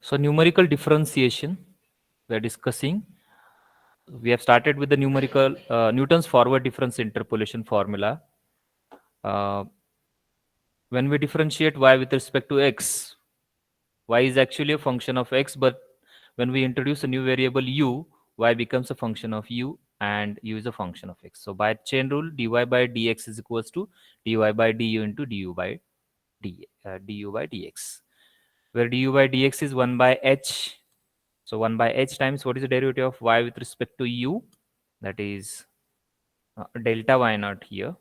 So numerical differentiation we are discussing. We have started with the numerical Newton's forward difference interpolation formula. Uh, when we differentiate y with respect to x, y is actually a function of x, but when we introduce a new variable u, y becomes a function of u and u is a function of x. So by chain rule, dy by dx is equals to dy by du into du by dx, where du by dx is 1 by h. So 1 by h times what is the derivative of y with respect to u? That is delta y naught here,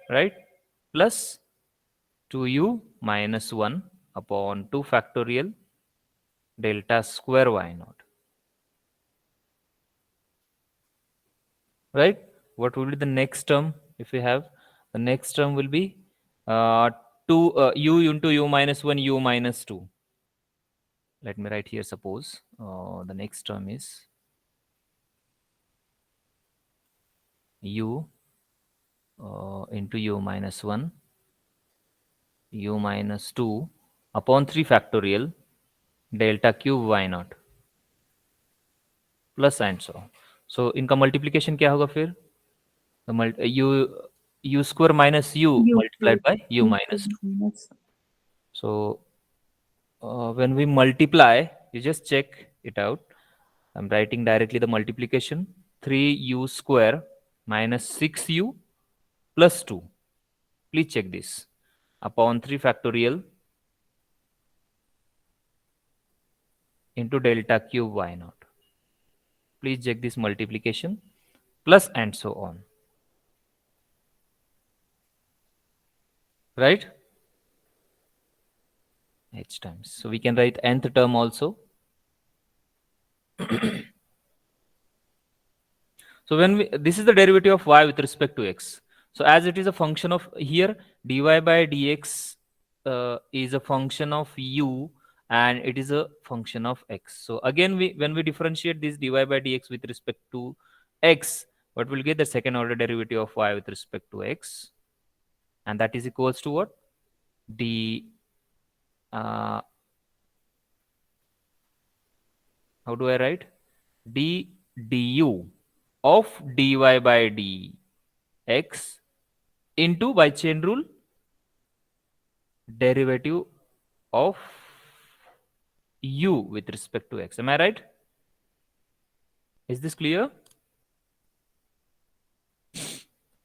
right? Plus 2u minus 1 upon 2 factorial delta square y naught, right? What will be the next term? If we have, the next term will be 2 u into u minus 1 u minus 2. Let me write here, suppose the next term is u into u minus 1 u minus 2 upon 3 factorial delta cube y naught plus and so on. So इनका multiplication क्या होगा फिर? U square minus u U multiplied by u U minus 2. minus So when we multiply, you just check it out. I'm writing directly the multiplication. 3u square minus 6u plus 2. Please check this. Upon 3 factorial into delta cube y naught. Please check this multiplication plus and so on. Right? H times. So we can write nth term also. So when we, this is the derivative of y with respect to x. So as it is a function of here, dy by dx is a function of u and it is a function of x. So again, when we differentiate this dy by dx with respect to x, what will get the second order derivative of y with respect to x, and that is equals to what? D. How do I write? D du of dy by dx into, by chain rule, derivative of u with respect to x. Am I right? Is this clear?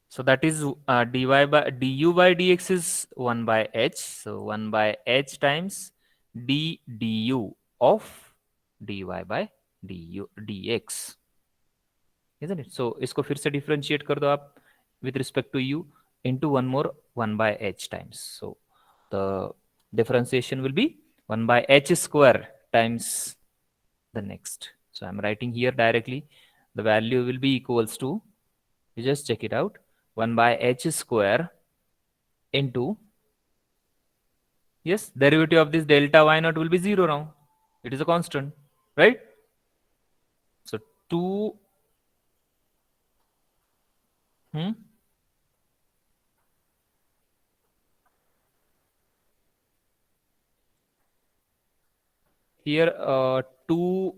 So that is dy by du by dx is 1 by h. So 1 by h times d du of dy by dx. Isn't it? So इसको फिर से differentiate कर दो आप with respect to u into one more 1 by h times. So the differentiation will be 1 by h square times the next. So I'm writing here directly. The value will be equals to, you just check it out, 1 by h square into, yes, derivative of this delta y naught will be 0 now. It is a constant, right? So 2, here 2,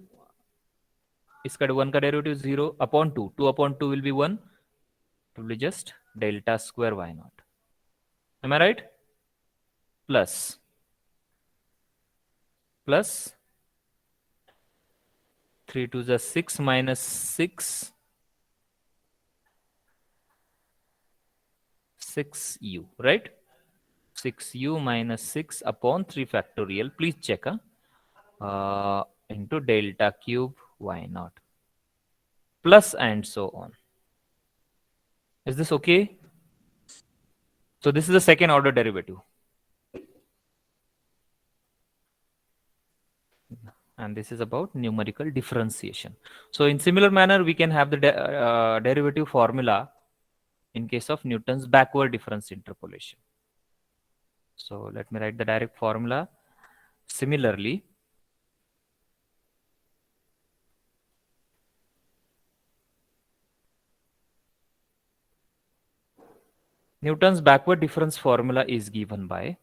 इसका 1 का derivative 0 upon 2. 2 upon 2 will be 1. It will be just delta square y naught. Am I right? Plus 3 to the 6 minus 6, 6u, right? 6u minus 6 upon 3 factorial. Please check into delta cube y naught plus and so on. Is this okay? So this is the second order derivative. And this is about numerical differentiation. So in similar manner, we can have the derivative formula in case of Newton's backward difference interpolation. So let me write the direct formula. Similarly, Newton's backward difference formula is given by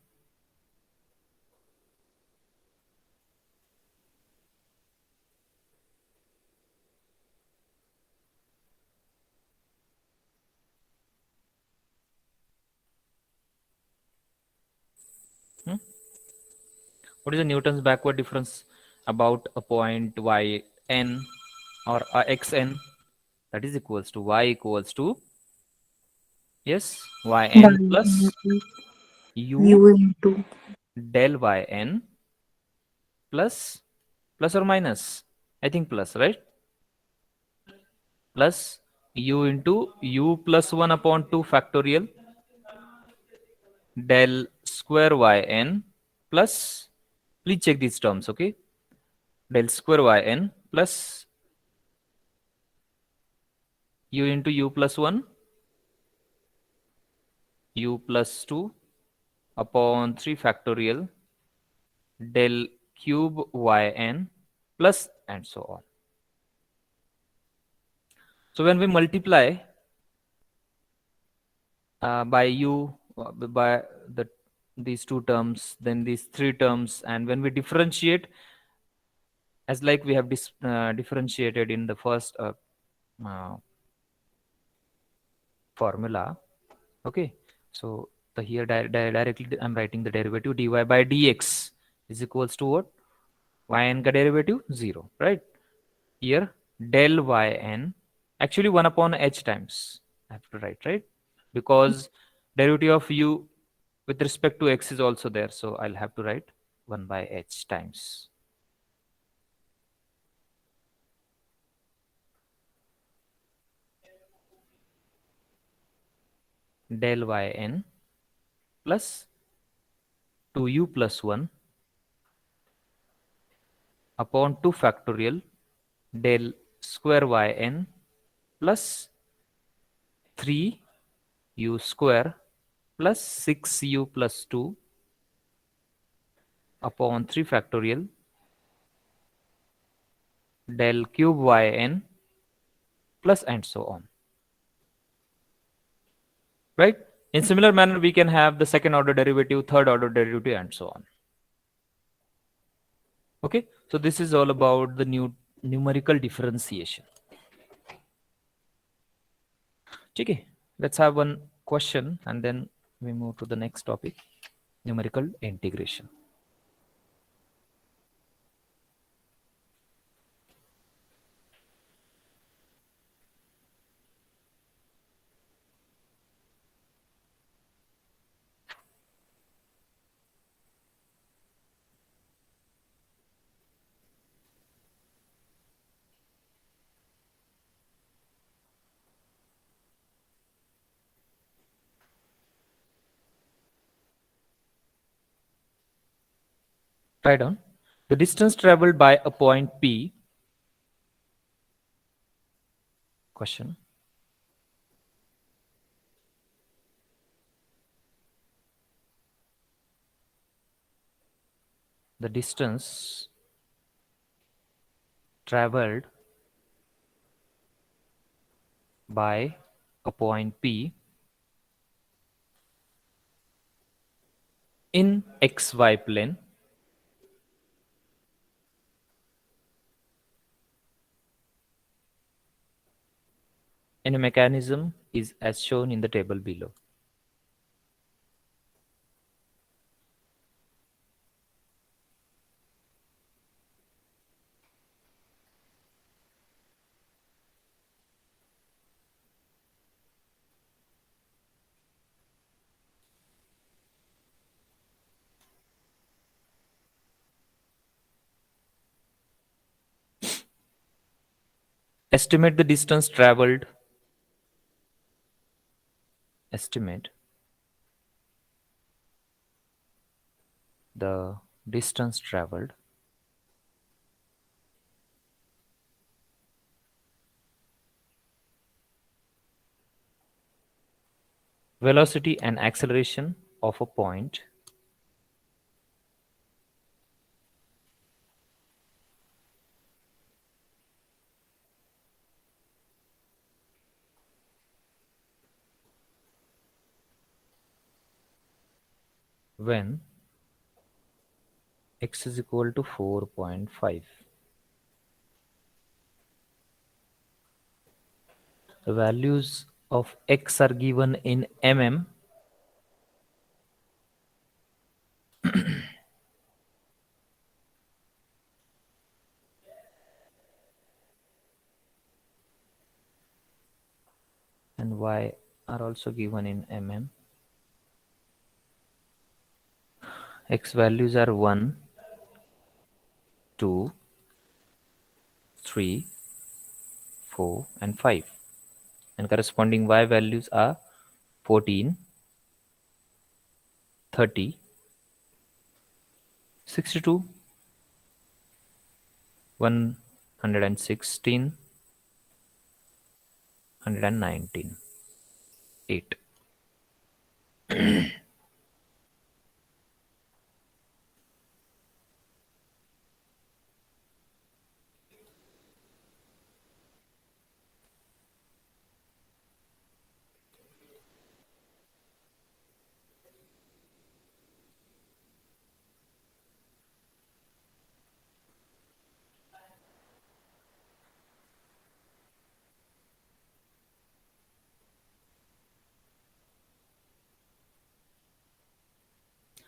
Hmm? What is the Newton's backward difference about a point yn or xn? That is equals to y equals to, yes, yn Y plus plus u U into del yn plus or minus, I think plus, right? Plus u into u plus 1 upon 2 factorial del square yn plus, please check these terms, okay, del square yn plus u into u plus 1 u plus 2 upon 3 factorial del cube yn plus and so on. So when we multiply by u by the these two terms, then these three terms, and when we differentiate, as like we have differentiated in the first uh, formula, okay. So the here directly I'm writing the derivative dy by dx is equals to what? Yn ka derivative 0, right? Here del yn, actually 1 upon h times I have to write, right? Because derivative of u with respect to x is also there, so I'll have to write 1 by h times del yn plus 2u plus 1 upon 2 factorial del square yn plus 3u square plus 6u plus 2 upon 3 factorial del cube yn plus and so on, right? In similar manner, we can have the second order derivative, third order derivative, and so on. Okay, so this is all about the new numerical differentiation. Okay, let's have one question and then we move to the next topic, numerical integration. Try down. The distance traveled by a point P. Question. The distance traveled by a point P in xy plane in a mechanism is as shown in the table below. Estimate the distance traveled. Estimate the distance traveled velocity and acceleration of a point when x is equal to 4.5. The values of x are given in mm and y are also given in mm. X values are 1, 2, 3, 4, and 5. And corresponding y values are 14, 30, 62, 116, 119, 8.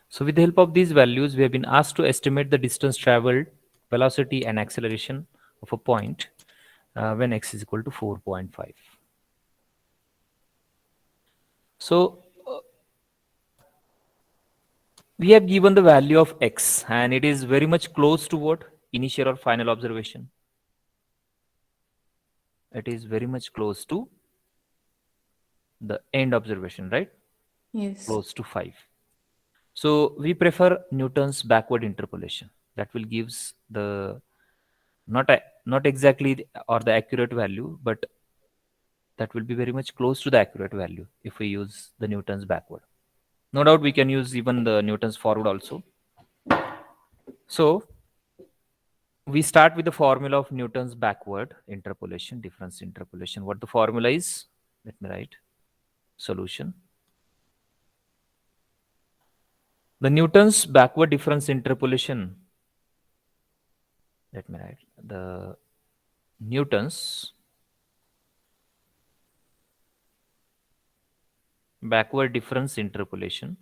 So with the help of these values, we have been asked to estimate the distance traveled, velocity and acceleration of a point when x is equal to 4.5. So we have given the value of x and it is very much close to what? Initial or final observation. It is very much close to the end observation, right? Yes. Close to 5. So we prefer Newton's backward interpolation. That will gives the not exactly or the accurate value, but that will be very much close to the accurate value if we use the Newton's backward. No doubt we can use even the Newton's forward also. So we start with the formula of Newton's backward interpolation, difference interpolation. What the formula is? Let me write. Solution. The Newton's backward difference interpolation. Let me write. The Newton's backward difference interpolation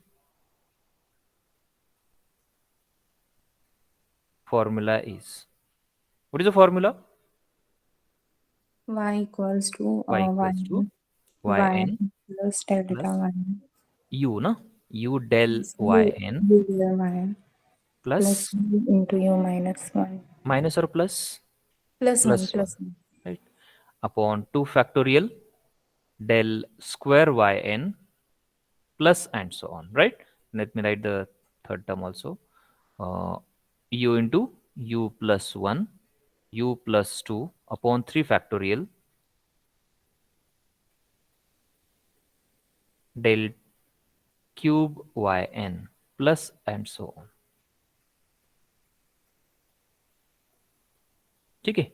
formula is. What is the formula? Y equals to Y equals to y yn plus delta plus y. u, no? U del Yes, yn u del y plus plus u into u minus 1. minus or plus Plus 1, plus 1, plus 1. right? Upon 2 factorial del square yn plus and so on, right? Let me write the third term also. U into u plus 1, u plus 2 upon 3 factorial del cube yn plus and so on. ठीक है.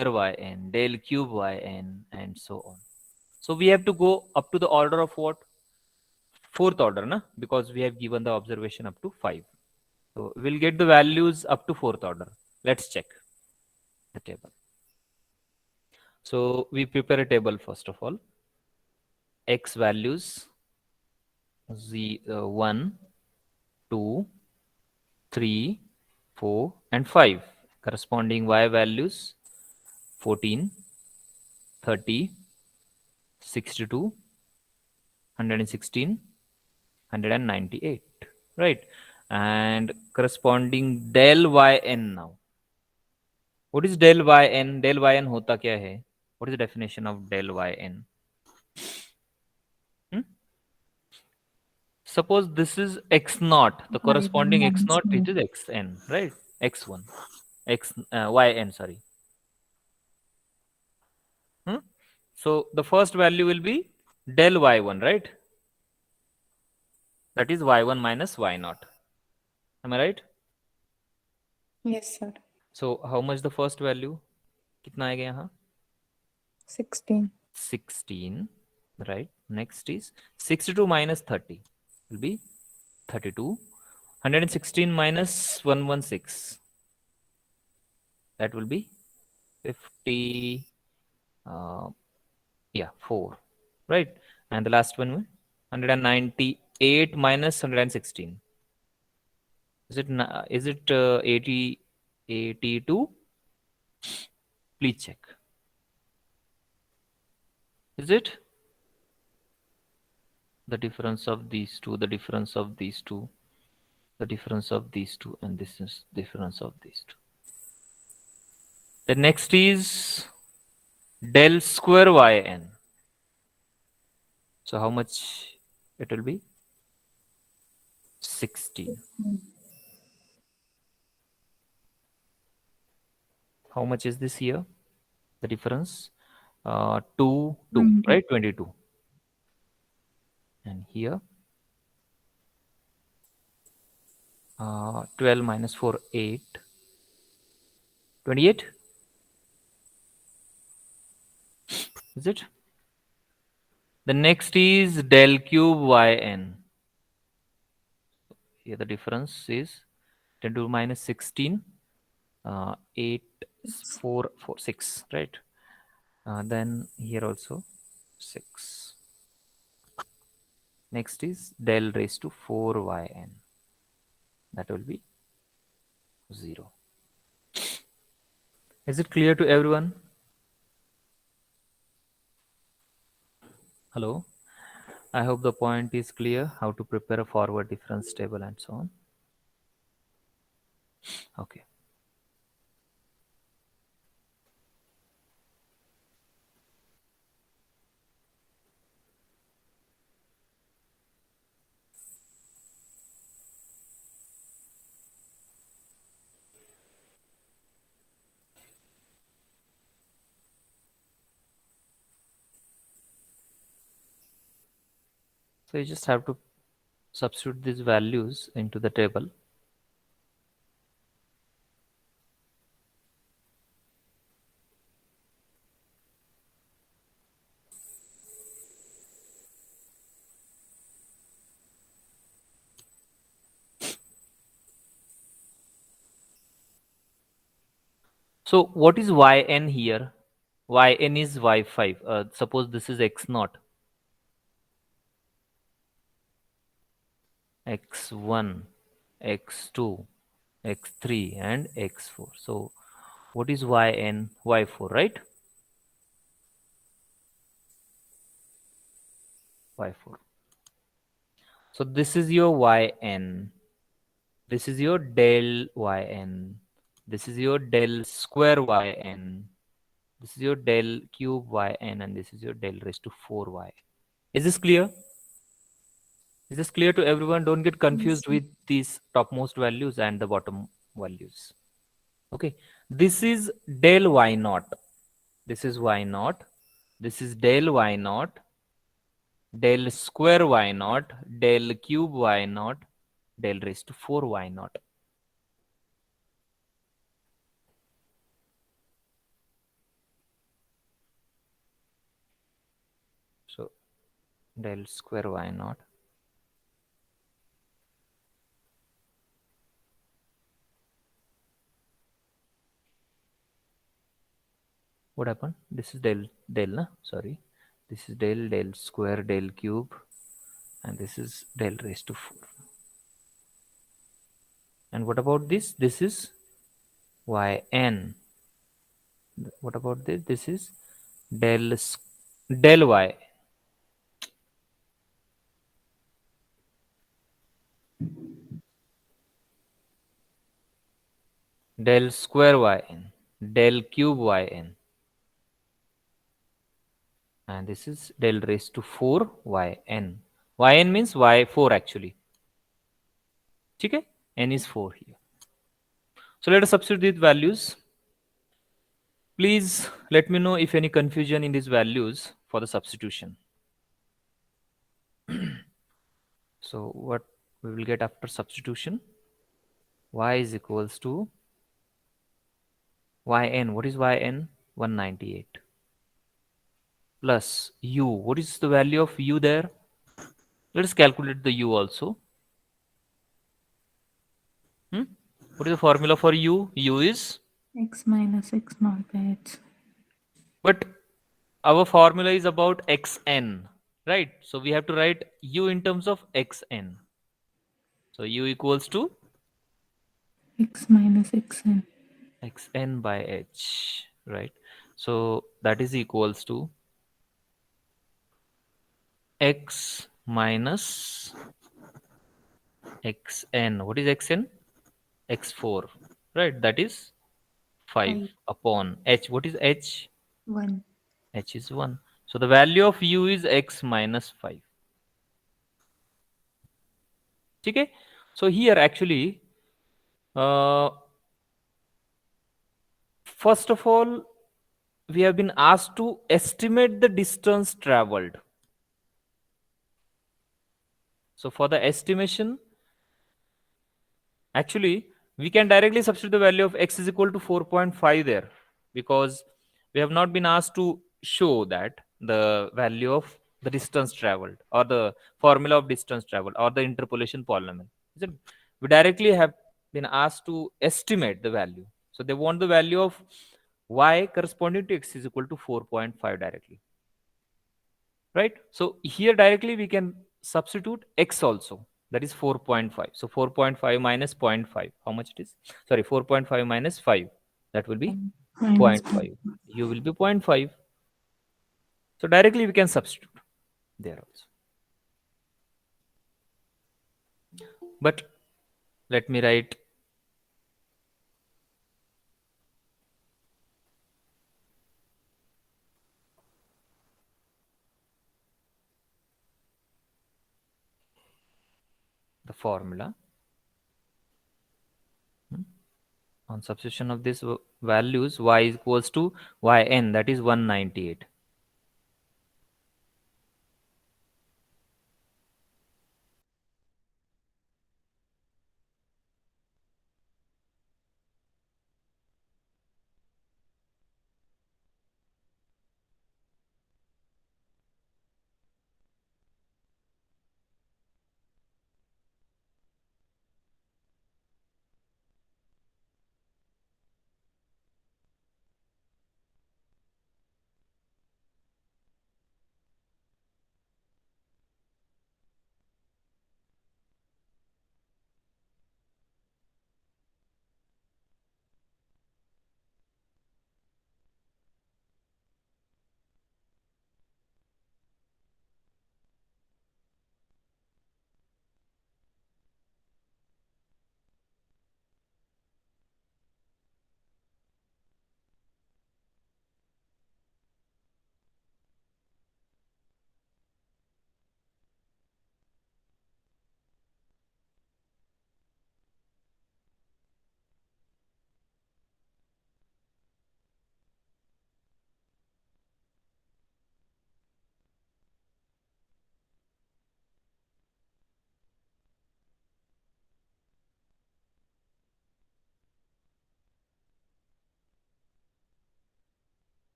Yn, del cube yn, and so on. So we have to go up to the order of what? Fourth order, na? Because we have given the observation up to 5. So we'll get the values up to fourth order. Let's check the table. So we prepare a table first of all. X values 1, 2, 3, 4, and 5. Corresponding Y values 14, 30, 62, 116, 198. Right? And corresponding del yn now. What is del yn? Del yn होता क्या है? What is the definition of del yn? Hmm? Suppose this is x naught, the Y1 corresponding x minus naught, which 1. is xn, right? X1, yn, sorry. Hmm? So the first value will be del y1, right? That is y1 minus y naught. Am I right? Yes, sir. So how much the first value? कितना आएगा यहाँ? 16. 16, right? Next is 62 minus 30 will be 32. 116 minus 116, that will be 50. Yeah, 4, right? And the last one 198. 8 minus 116. Is it 80, 82? Please check. Is it? The difference of these two, the difference of these two, the difference of these two, and this is difference of these two. The next is del square yn. So how much it will be? 16. How much is this here? The difference? 2, 2, right? 22. And here, 12 minus 4, 8. 28? Is it? The next is del cube yn. Here the difference is 10 to the minus 16. 8, 4, 4, 6, right? Then here also 6. Next is del raised to 4 yn. That will be 0. Is it clear to everyone? Hello? I hope the point is clear, how to prepare a forward difference table and so on. Okay. So you just have to substitute these values into the table. So what is yn here? Yn is y5. Suppose this is x0, x1, x2, x3, and x4. So what is yn? Y4, right? Y4. So this is your yn. This is your del yn. This is your del square yn. This is your del cube yn, and this is your del raised to 4y. Is this clear? Is this clear to everyone? Don't get confused with these topmost values and the bottom values. Okay. This is del y0. This is y0. This is del y0. Del square y0. Del cube y0. Del raised to 4y0. So del square y0. What happened? This is del na? Sorry. This is del square, del cube, and this is del raised to 4. And what about this? This is yn. What about this? This is del y. Del square yn. Del cube yn. And this is del raised to 4 yn. Yn means y4 actually. Okay? N is 4 here. So let us substitute these values. Please let me know if any confusion in these values for the substitution. So what we will get after substitution? Y is equals to yn. What is yn? 198. Plus u. What is the value of u there? Let us calculate the u also. What is the formula for u? U is? X minus x naught by h. But our formula is about xn. right? So we have to write u in terms of xn. So u equals to X minus xn. xn by h, right? So that is equals to x minus xn. What is xn? x4, right? That is 5 5. upon h. What is h? 1. H is 1. So the value of u is x minus 5. Okay? So here actually, uh, first of all, we have been asked to estimate the distance traveled. So for the estimation, actually, we can directly substitute the value of x is equal to 4.5 there, because we have not been asked to show that the value of the distance traveled or the formula of distance traveled or the interpolation polynomial. Isn't it? We directly have been asked to estimate the value. So they want the value of y corresponding to x is equal to 4.5 directly, right? So here directly we can substitute x also, that is 4.5. So 4.5 minus zero point 0.5, how much it is? Sorry, 4.5 minus 5, that will be zero Minus point 1. 0.5. U will be zero point 0.5. So directly we can substitute there also. But let me write the formula. On substitution of these values, y is equals to yn, that is 198.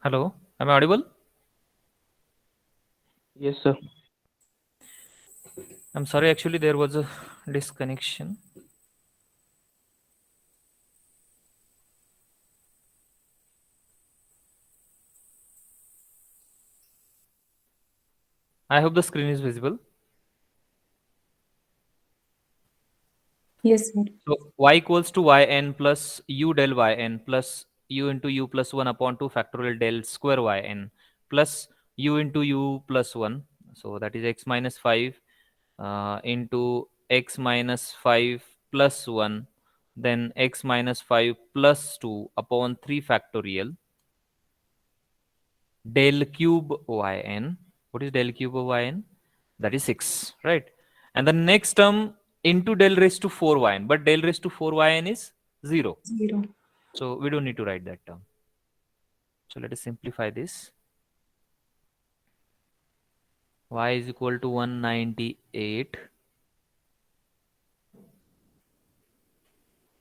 Hello, am I audible? Yes, sir. I'm sorry, actually there was a disconnection. I hope the screen is visible. Yes, sir. So y equals to yn plus u del yn plus u into u plus 1 upon 2 factorial del square yn plus u into u plus 1. So that is x minus 5 into x minus 5 plus 1, then x minus 5 plus 2 upon 3 factorial del cube yn. What is del cube of yn? That is 6, right? And the next term into del raised to 4yn, but del raised to 4yn is 0. 0. So we don't need to write that term. So let us simplify this. Y is equal to 198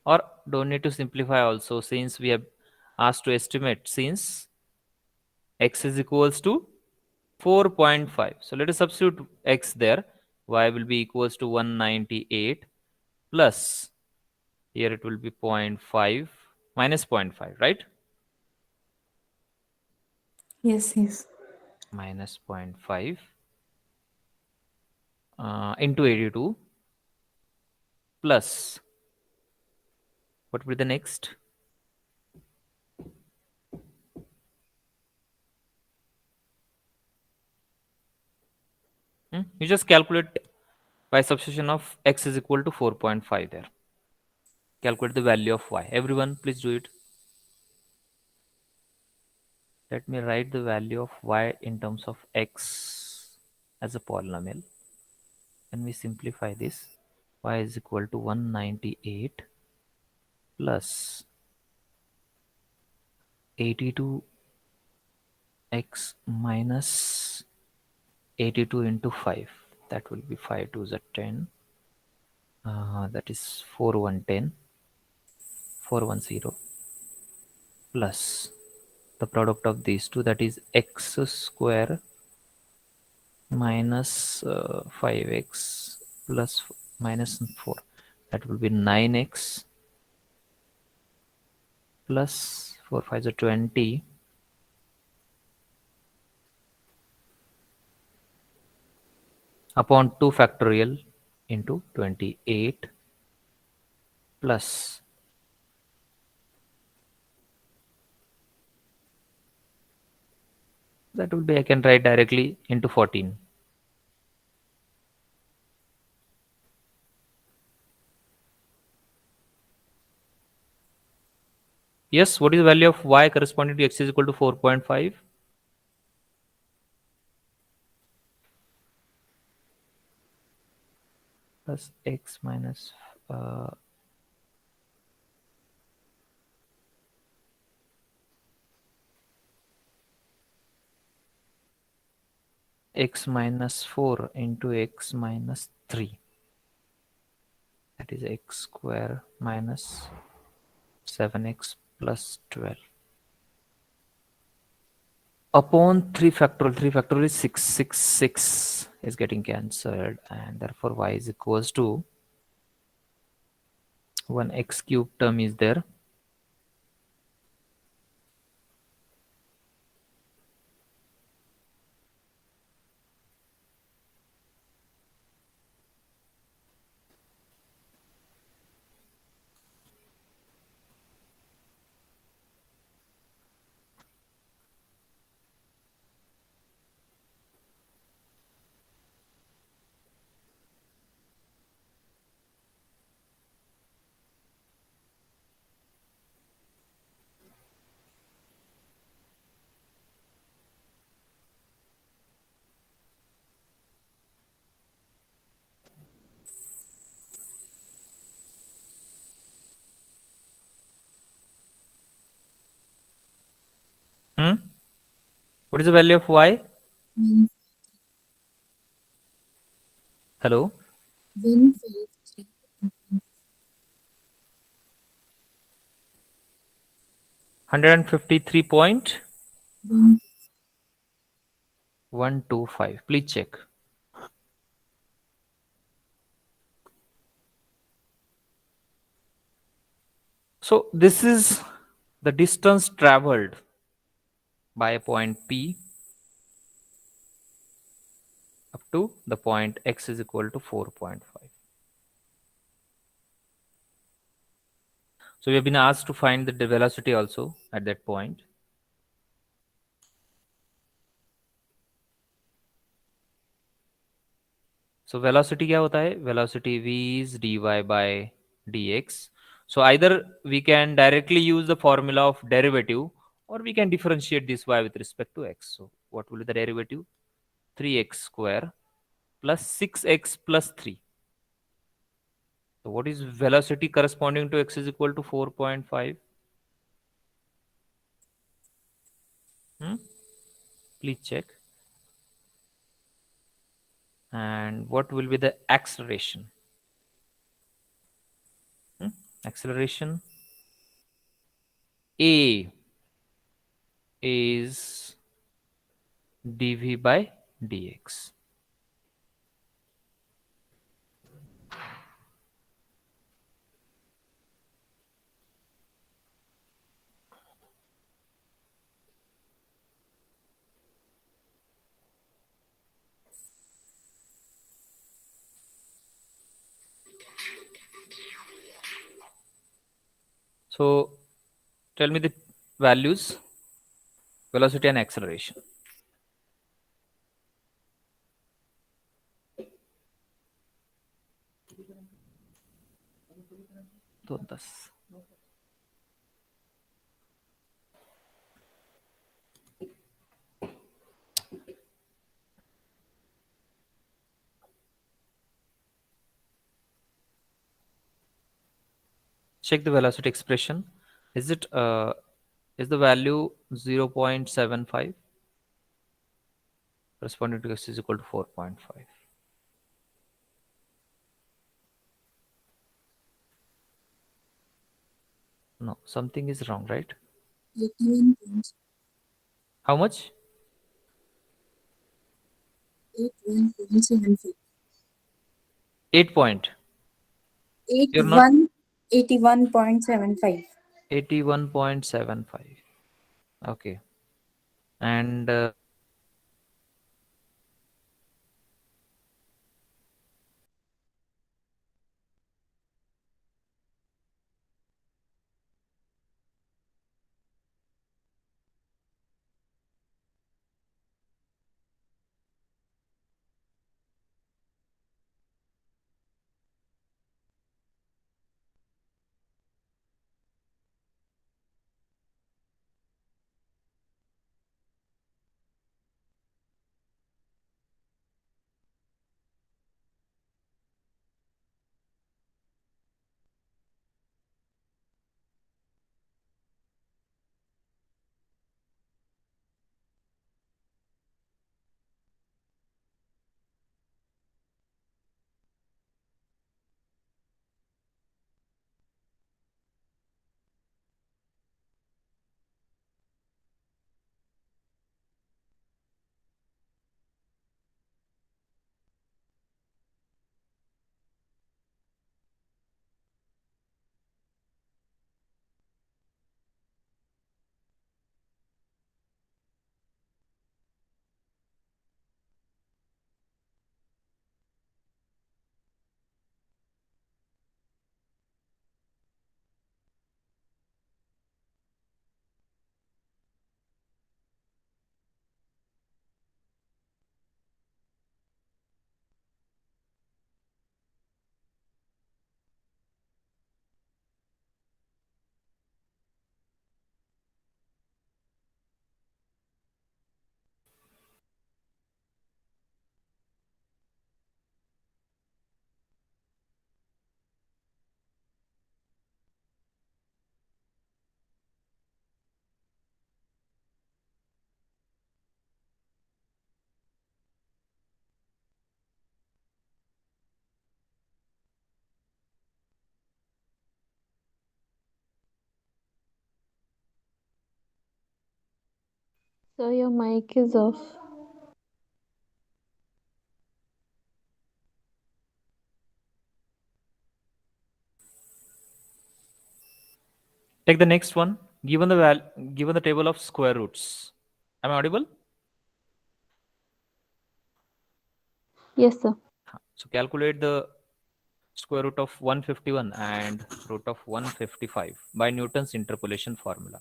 or don't need to simplify also, since we have asked to estimate, since x is equals to 4.5. So let us substitute x there. Y will be equals to 198 plus, here it will be 0.5 minus 0.5, right? Yes, yes. Minus 0.5 into 82 plus, what will be the next? You just calculate by substitution of x is equal to 4.5 there. Calculate the value of y. Everyone, please do it. Let me write the value of y in terms of x as a polynomial. When we simplify this, y is equal to 198 plus 82x minus 82 into 5. That will be 5 to the 10. That is 4110. 410 plus the product of these two, that is x square minus 5x plus minus 4, that will be 9x plus 4 5 is 20 upon 2 factorial into 28 plus that will be, I can write directly into 14. Yes, what is the value of y corresponding to x is equal to 4.5? Plus x minus x minus 4 into x minus 3, that is x square minus 7x plus 12 upon 3 factorial. 3 factorial is 6. 6 is getting cancelled, and therefore y is equals to 1 x cube term is there. Hmm? What is the value of y? One, Hello? 153. 153.125. Please check. So this is the distance traveled by a point P up to the point x is equal to 4.5. So we have been asked to find the velocity also at that point. So velocity क्या होता है? Velocity v is dy by dx. So either we can directly use the formula of derivative, or we can differentiate this y with respect to x. So what will be the derivative? 3x square plus 6x plus 3. So what is velocity corresponding to x is equal to 4.5? Please check. And what will be the acceleration? acceleration. A is dv by dx. So tell me the values, velocity and acceleration. तो 10. Check the velocity expression. Is the value 0.75 corresponding to x is equal to 4.5? No, something is wrong, right? 81 points. How much? 81.75. 8 point. You're not 81, 81.75. 81.75. Okay. And So your mic is off. take the next one. Given the table of square roots. Am I audible? Yes, sir. So calculate the square root of 151 and root of 155 by Newton's interpolation formula.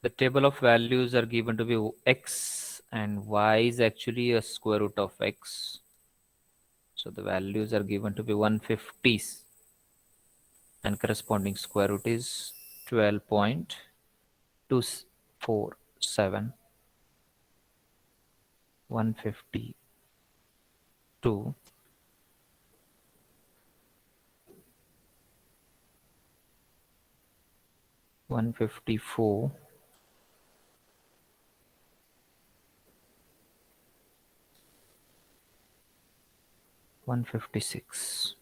The table of values are given to be x, and y is actually a square root of x. So the values are given to be 150s, and corresponding square root is 12.247. 152 154 155 156.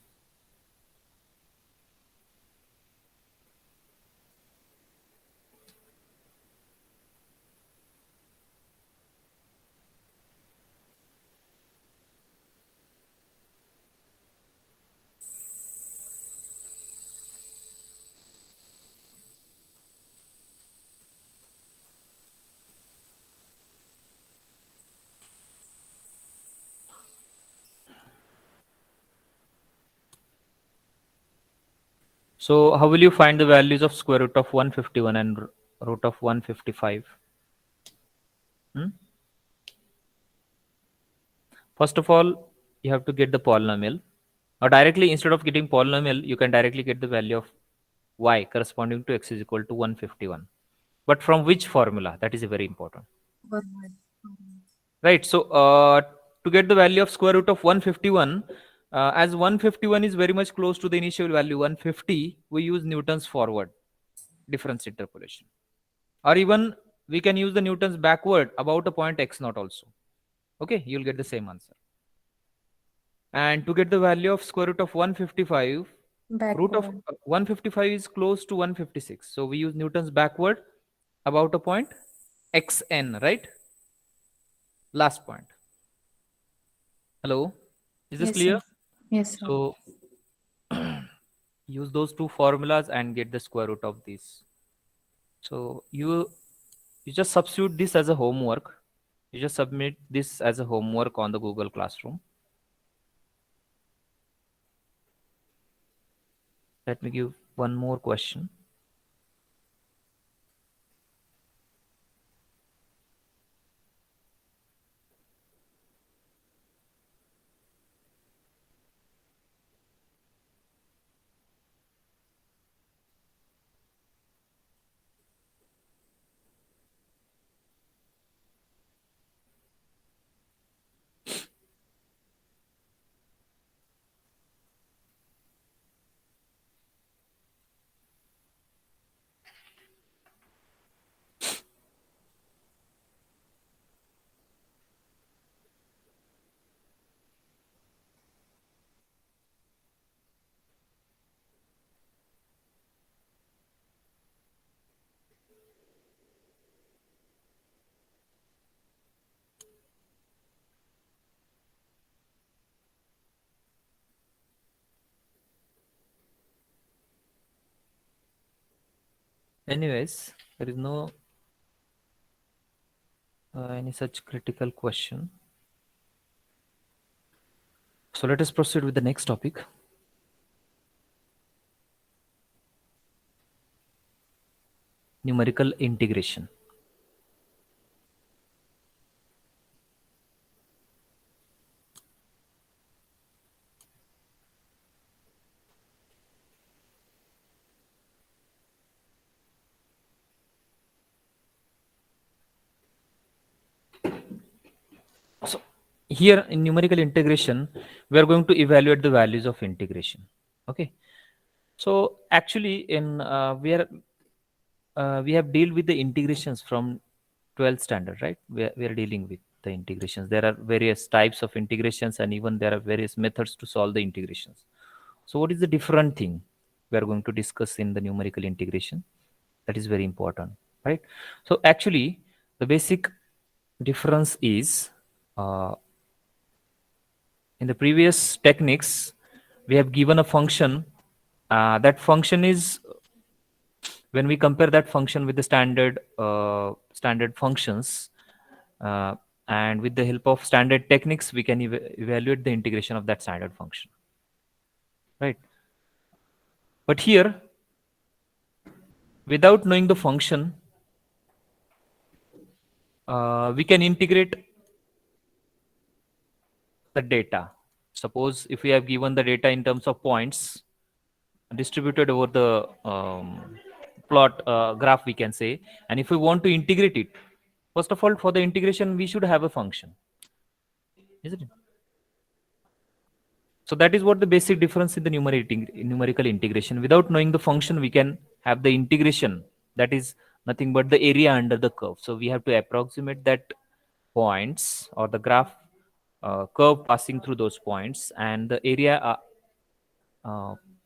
So how will you find the values of square root of 151 and root of 155? Hmm? First of all, you have to get the polynomial. Or directly, instead of getting polynomial, you can directly get the value of y corresponding to x is equal to 151. But from which formula? That is very important. Forward. Right. So to get the value of square root of 151, as 151 is very much close to the initial value 150, we use Newton's forward difference interpolation. Or even we can use the Newton's backward about a point x naught also. Okay, you'll get the same answer. And to get the value of square root of 155, root of Backward. 155 is close to 156. So we use Newton's backward about a point xn, right? Last point. Hello, is this Yes, clear? sir. Yes, sir. So use those two formulas and get the square root of these. So you just substitute this as a homework. You just submit this as a homework on the Google Classroom. Let me give one more question. Anyways, there is no any such critical question. So let us proceed with the next topic. Numerical integration. So here in numerical integration, we are going to evaluate the values of integration. Okay. So actually, in we have dealt with the integrations from 12th standard, right? We are dealing with the integrations. There are various types of integrations, and even there are various methods to solve the integrations. So what is the different thing we are going to discuss in the numerical integration? That is very important, right? So actually, the basic difference is in the previous techniques, we have given a function. That function is, when we compare that function with the standard functions, and with the help of standard techniques, we can evaluate the integration of that standard function, right? But here, without knowing the function, we can integrate the data. Suppose if we have given the data in terms of points distributed over the plot graph, we can say, and if we want to integrate it, first of all, for the integration, we should have a function, isn't it? So that is what the basic difference in the numerical integration. Without knowing the function, we can have the integration, that is nothing but the area under the curve. So we have to approximate that points or the graph curve passing through those points, and the area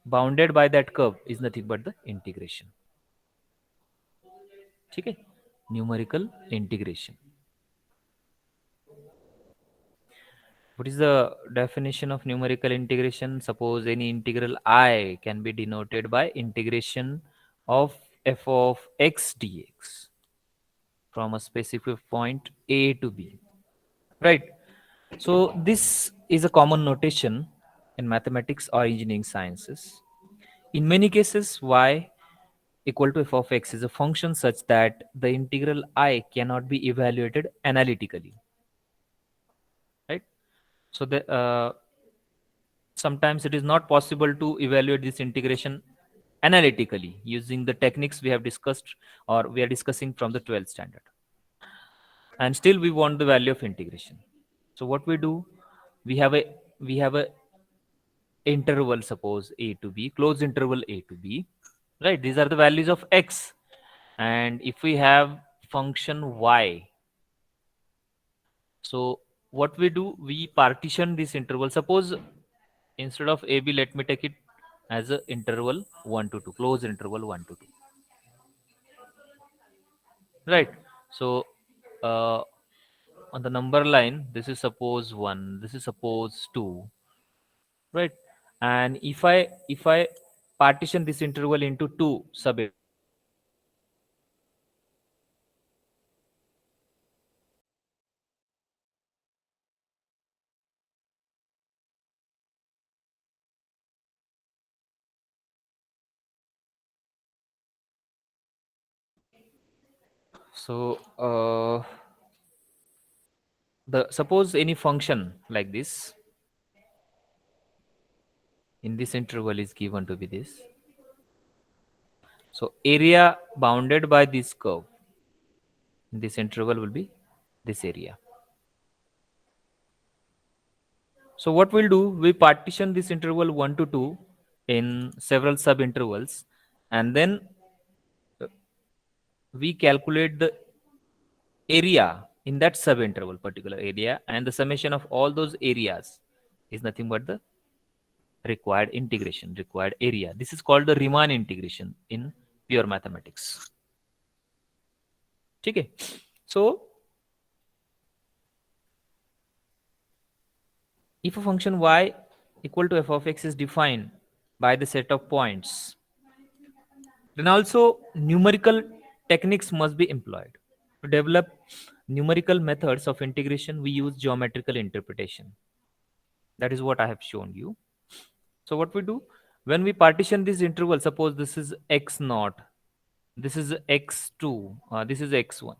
bounded by that curve is nothing but the integration. ठीक है, numerical integration. What is the definition of numerical integration? Suppose any integral I can be denoted by integration of f of x dx from a specific point A to B. Right? So this is a common notation in mathematics or engineering sciences. In many cases, y equal to f of x is a function such that the integral I cannot be evaluated analytically. Right? So sometimes it is not possible to evaluate this integration analytically using the techniques we have discussed or we are discussing from the 12th standard. And still we want the value of integration. So what we do, we have a interval, suppose a to b, closed interval a to b, right? These are the values of x. And if we have function y, so what we do, we partition this interval. Suppose instead of ab, let me take it as a interval 1 to 2, closed interval 1 to 2, right? So on the number line, this is suppose 1, this is suppose 2, right? And if I partition this interval into two sub, so the suppose any function like this in this interval is given to be this. So area bounded by this curve in this interval will be this area. So what we'll do, we partition this interval 1 to 2 in several sub intervals, and then we calculate the area in that sub interval, particular area, and the summation of all those areas is nothing but the required integration, required area. This is called the Riemann integration in pure mathematics. Okay. So if a function y equal to f of x is defined by the set of points, then also numerical techniques must be employed. To develop numerical methods of integration, we use geometrical interpretation. That is what I have shown you. So what we do, when we partition this interval, suppose this is x naught, this is x2, this is x1.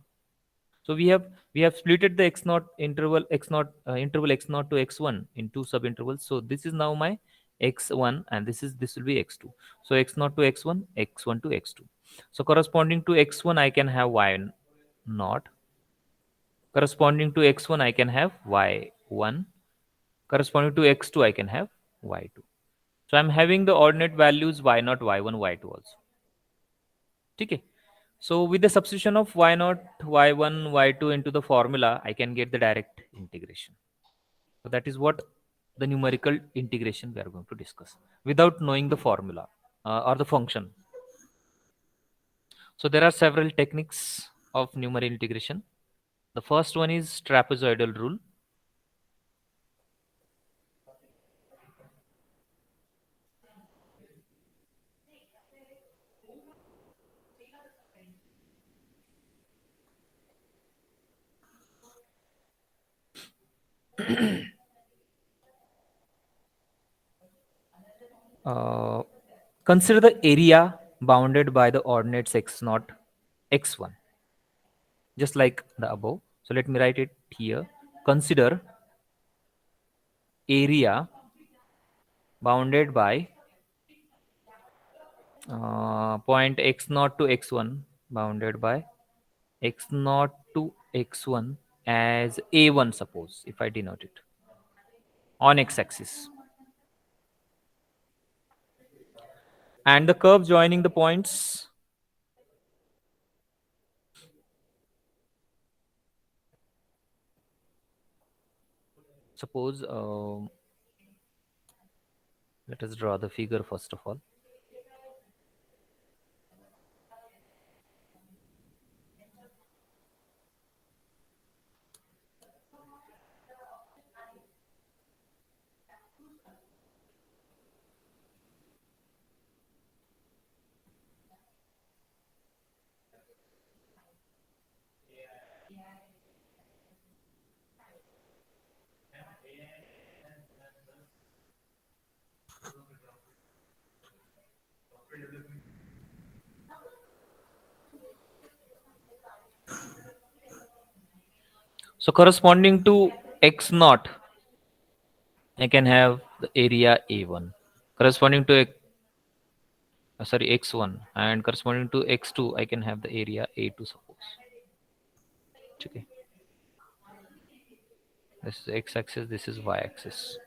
So we have splitted the x naught interval interval x naught to x1 in two sub intervals. So this is now my x1, and this will be x2. So x naught to x1, x1 to x2. So corresponding to x1 I can have y naught. Corresponding to x1 I can have y1. Corresponding to x2 I can have y2. So I'm having the ordinate values y0, y1, y2 also. Okay. So with the substitution of y0, y1, y2 into the formula, I can get the direct integration. So that is what the numerical integration we are going to discuss without knowing the formula or the function. So there are several techniques of numerical integration. The first one is trapezoidal rule. Consider the area bounded by the ordinates x0, x1, just like the above. So let me write it here. Consider area bounded by point x0 to x1, bounded by x0 to x1 as a1, suppose, if I denote it on x-axis, and the curve joining the points suppose let us draw the figure first of all. So corresponding to x naught, I can have the area A1. Corresponding to x1, and corresponding to x2, I can have the area A2, suppose. Okay. This is x-axis, this is y-axis.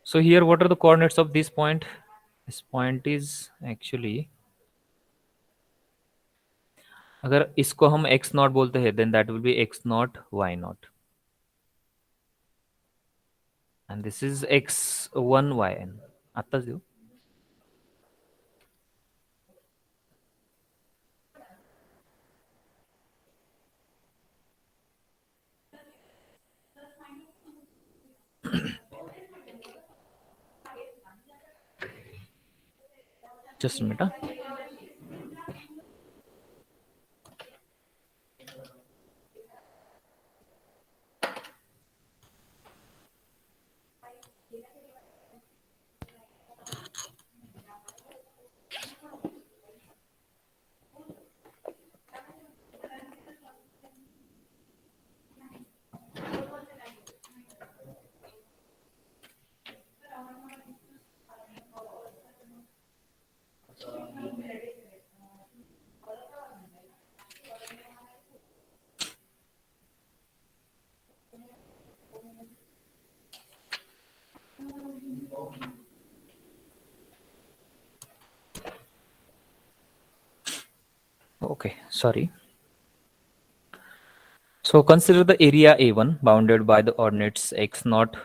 So here, what are the coordinates of this point? This point is actually, अगर इसको हम x naught बोलते हैं, then that will be x naught, y naught, and this is x1, yn. आत्ताच देऊ. Just a minute. Huh? Okay, sorry. So consider the area A1 bounded by the ordinates x0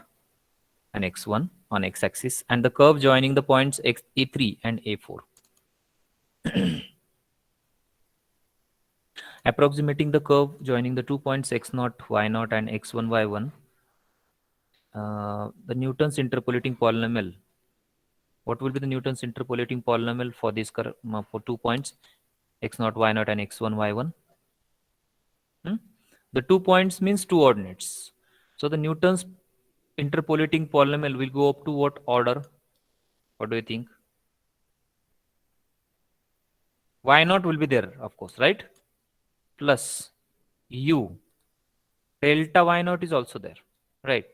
and x1 on x-axis and the curve joining the points A3 and A4. Approximating the curve joining the 2 points x0, y0 and x1, y1, the Newton's interpolating polynomial. What will be the Newton's interpolating polynomial for this for 2 points x0, y0 and x1, y1? The 2 points means 2 ordinates. So the Newton's interpolating polynomial will go up to what order? What do you think? Y0 will be there, of course, right? Plus u. Delta y0 is also there, right?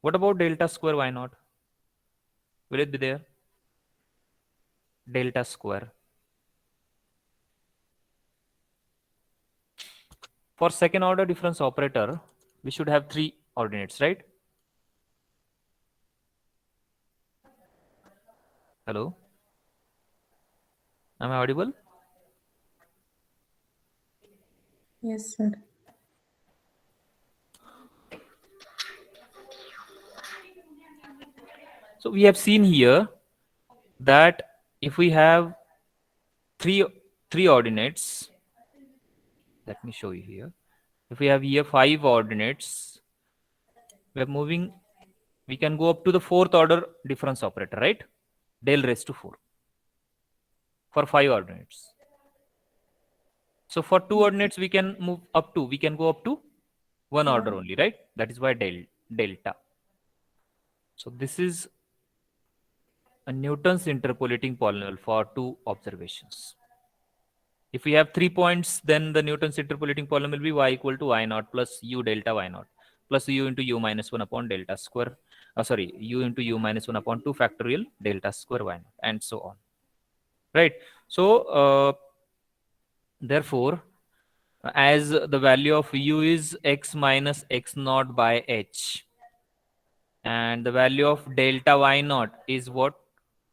What about delta square y0? Will it be there? Delta square. For second order difference operator, we should have 3 ordinates, right? Hello? Am I audible? Yes, sir. So we have seen here that if we have three ordinates, let me show you here. If we have here 5 ordinates, we can go up to the 4th order difference operator, right? Del raised to 4 for 5 ordinates. So for 2 ordinates, we can go up to 1 order only, right? That is why delta. So this is a Newton's interpolating polynomial for two observations. If we have 3 points, then the Newton's interpolating polynomial will be y equal to y naught plus u delta y naught plus u into u minus 1 upon delta square. U into u minus 1 upon 2 factorial delta square y naught, and so on. Right. So, therefore, as the value of u is x minus x naught by h, and the value of delta y naught is what?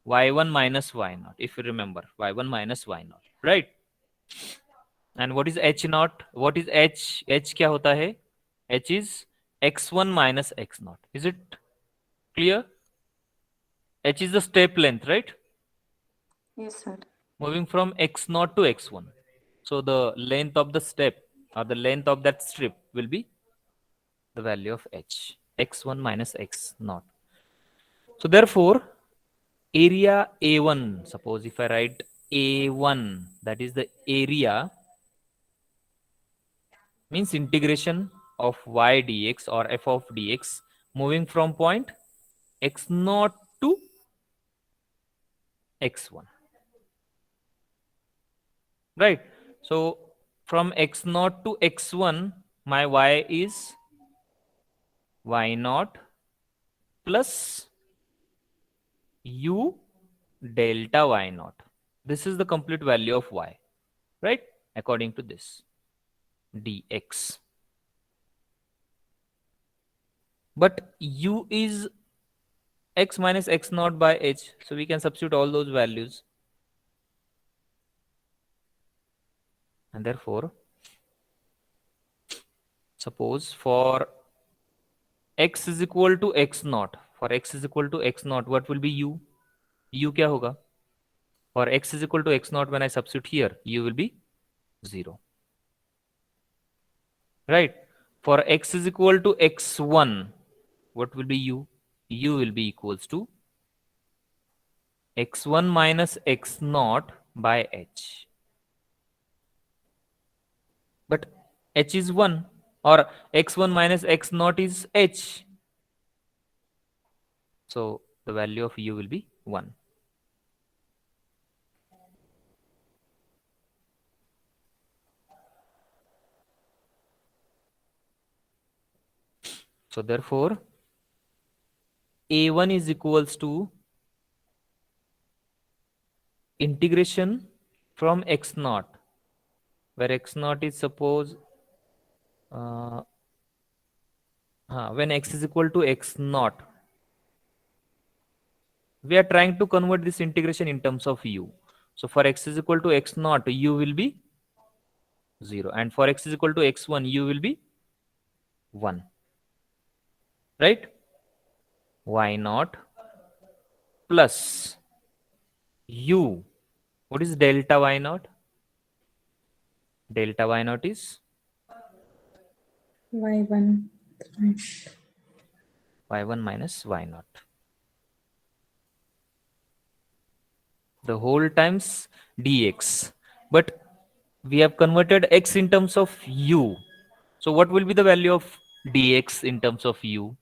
Y1 minus y naught, if you remember, y1 minus y naught, right? And what is h naught? What is h? H kya hota hai? H is x1 minus x naught. Is it clear? H is the step length, right? Yes, sir. Moving from x naught to x1. So the length of the step or the length of that strip will be the value of h, x1 minus x naught. So therefore, area A1, suppose if I write A1, that is the area, means integration of y dx or f of dx moving from point x0 to x1. Right. So from x0 to x1, my y is y0 plus u delta y0. This is the complete value of y, right? According to this dx. But u is x minus x naught by h. So we can substitute all those values. And therefore, suppose for x is equal to x naught. For x is equal to x naught, what will be u? U kya hoga? For x is equal to x naught, when I substitute here, u will be 0. Right? For x is equal to x1, what will be u? U will be equals to x1 minus x naught by h. But h is 1, or x1 minus x naught is h. So the value of u will be 1. So therefore, A1 is equals to integration from x naught, where x naught is suppose when x is equal to x naught, we are trying to convert this integration in terms of u. So for x is equal to x naught, u will be 0, and for x is equal to x1, u will be 1. Right? Y naught plus u. What is delta y naught? Delta y naught is Y1. y1 minus y naught. The whole times dx. But we have converted x in terms of u. So what will be the value of dx in terms of u?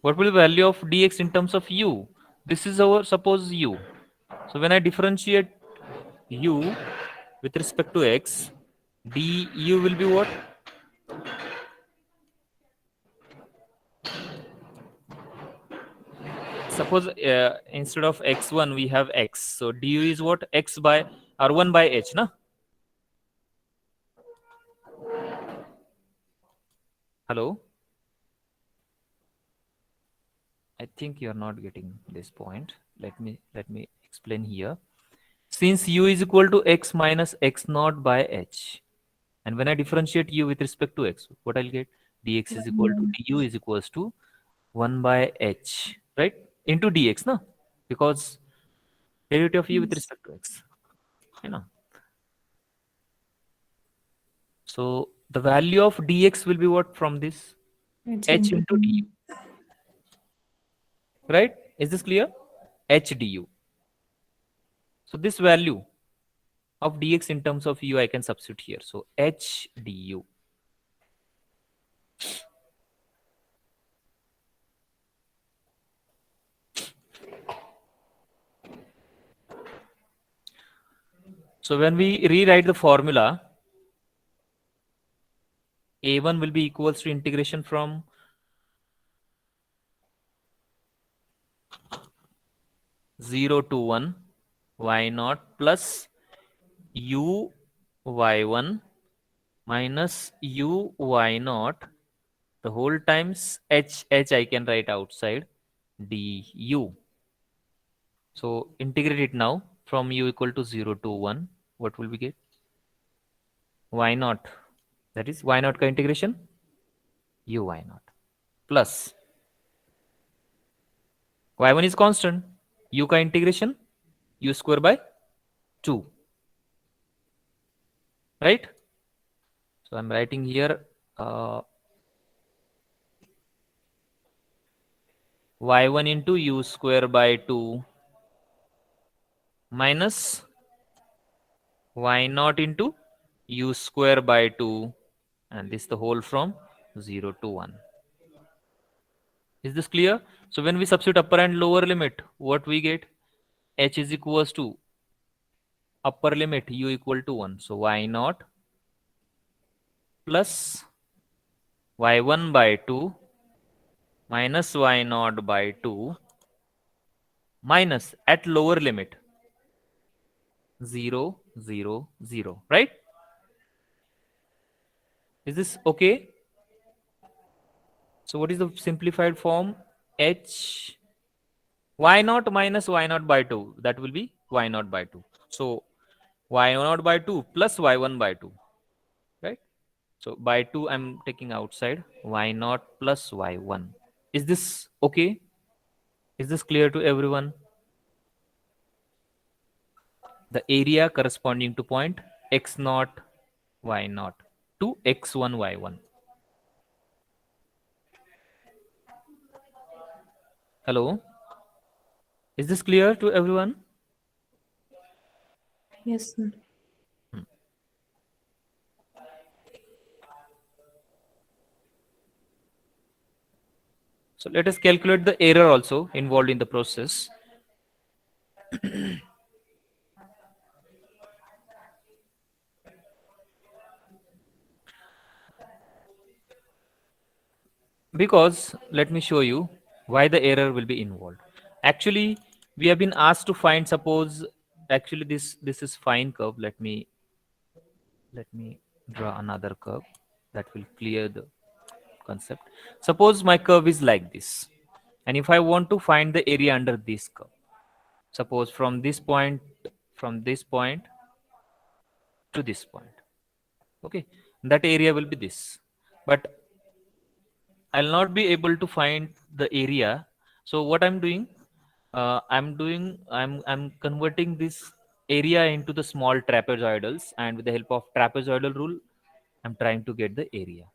What will be the value of dx in terms of u? This is our suppose u. So when I differentiate u with respect to x, du will be what? Suppose instead of x1 we have x. So du is what? X by or 1 by h, na? Hello? I think you are not getting this point. Let me explain here. Since u is equal to x minus x naught by h, and when I differentiate u with respect to x, what I'll get? Dx is equal to du is equals to 1 by h, right? Into dx, na? Because derivative of u with respect to x. You know. So the value of dx will be what from this? h into du, right? Is this clear? H du. So this value of dx in terms of u I can substitute here. So h du. So when we rewrite the formula, a1 will be equals to integration from 0 to 1 y naught plus u y1 minus u y naught, the whole times h I can write outside du. So integrate it now from u equal to 0 to 1. What will we get? Y naught. That is y naught ka integration u y naught plus y1 is constant, u ka integration u square by 2, right? So I'm writing here y1 into u square by 2 minus y naught into u square by 2, and this the whole from 0 to 1. Is this clear? So when we substitute upper and lower limit, what we get? H is equals to upper limit u equal to 1. So y naught plus y1 by 2 minus y naught by 2 minus at lower limit 0, 0, 0, right? Is this okay? So what is the simplified form? H y naught minus y naught by 2, that will be y naught by 2. So y naught by 2 plus y1 by 2, right? So by 2 I'm taking outside y naught plus y1. Is this okay? Is this clear to everyone? The area corresponding to point x naught y naught to x1 y1. Hello? Is this clear to everyone? Yes, sir. So let us calculate the error also involved in the process. Because let me show you why the error will be involved. Actually, we have been asked to find, suppose actually this is fine curve. Let me draw another curve that will clear the concept. Suppose my curve is like this, and if I want to find the area under this curve, suppose from this point to this point, okay, that area will be this, but I'll not be able to find the area. So what I'm doing, I'm converting this area into the small trapezoidals, and with the help of trapezoidal rule, I'm trying to get the area.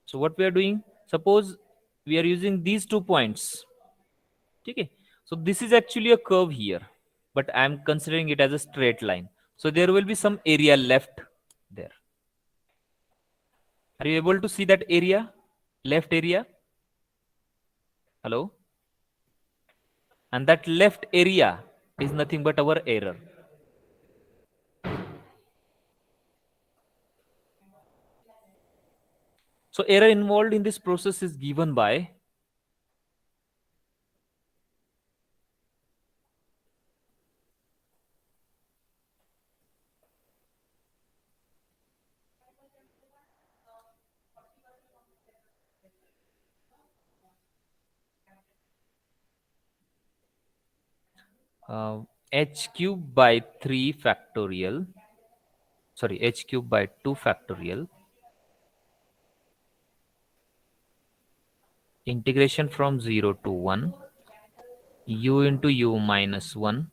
So what we are doing, suppose we are using these 2 points. Okay. So this is actually a curve here, but I'm considering it as a straight line. So there will be some area left there. Are you able to see that area? Left area? Hello? And that left area is nothing but our error. So error involved in this process is given by h cube by 3 factorial, sorry, h cube by 2 factorial, integration from 0 to 1, u into u minus 1,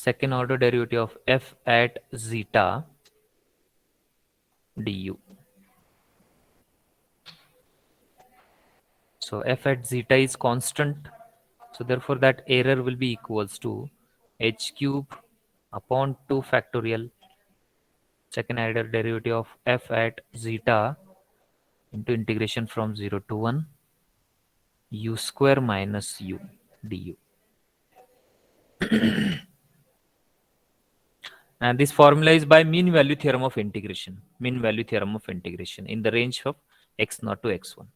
second order derivative of f at zeta du. So f at zeta is constant. So therefore that error will be equals to h cube upon 2 factorial second order derivative of f at zeta into integration from 0 to 1 u square minus u du. And this formula is by mean value theorem of integration. Mean value theorem of integration in the range of x0 to x1.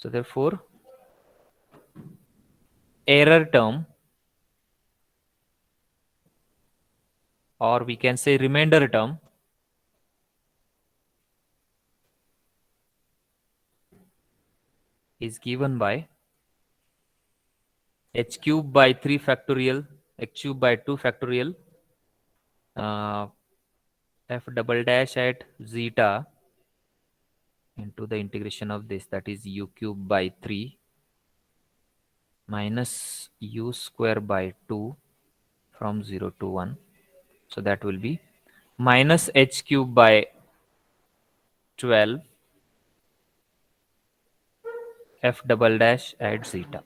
So therefore, error term, or we can say remainder term, is given by h cube by 3 factorial, h cube by 2 factorial, f double dash at zeta into the integration of this, that is u cube by 3 minus u square by 2 from 0 to 1. So that will be minus h cube by 12 f double dash at zeta.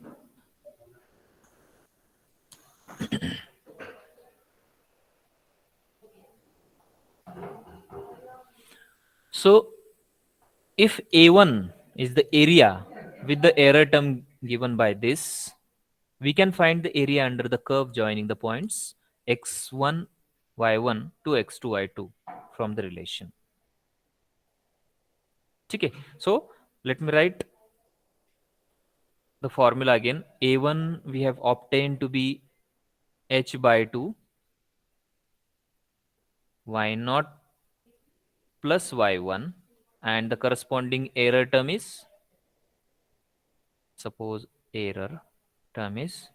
So if A1 is the area with the error term given by this, we can find the area under the curve joining the points x1, y1 to x2, y2 from the relation. Okay, so let me write the formula again. A1 we have obtained to be h by 2 y0 plus y1, and the corresponding error term is, suppose error term is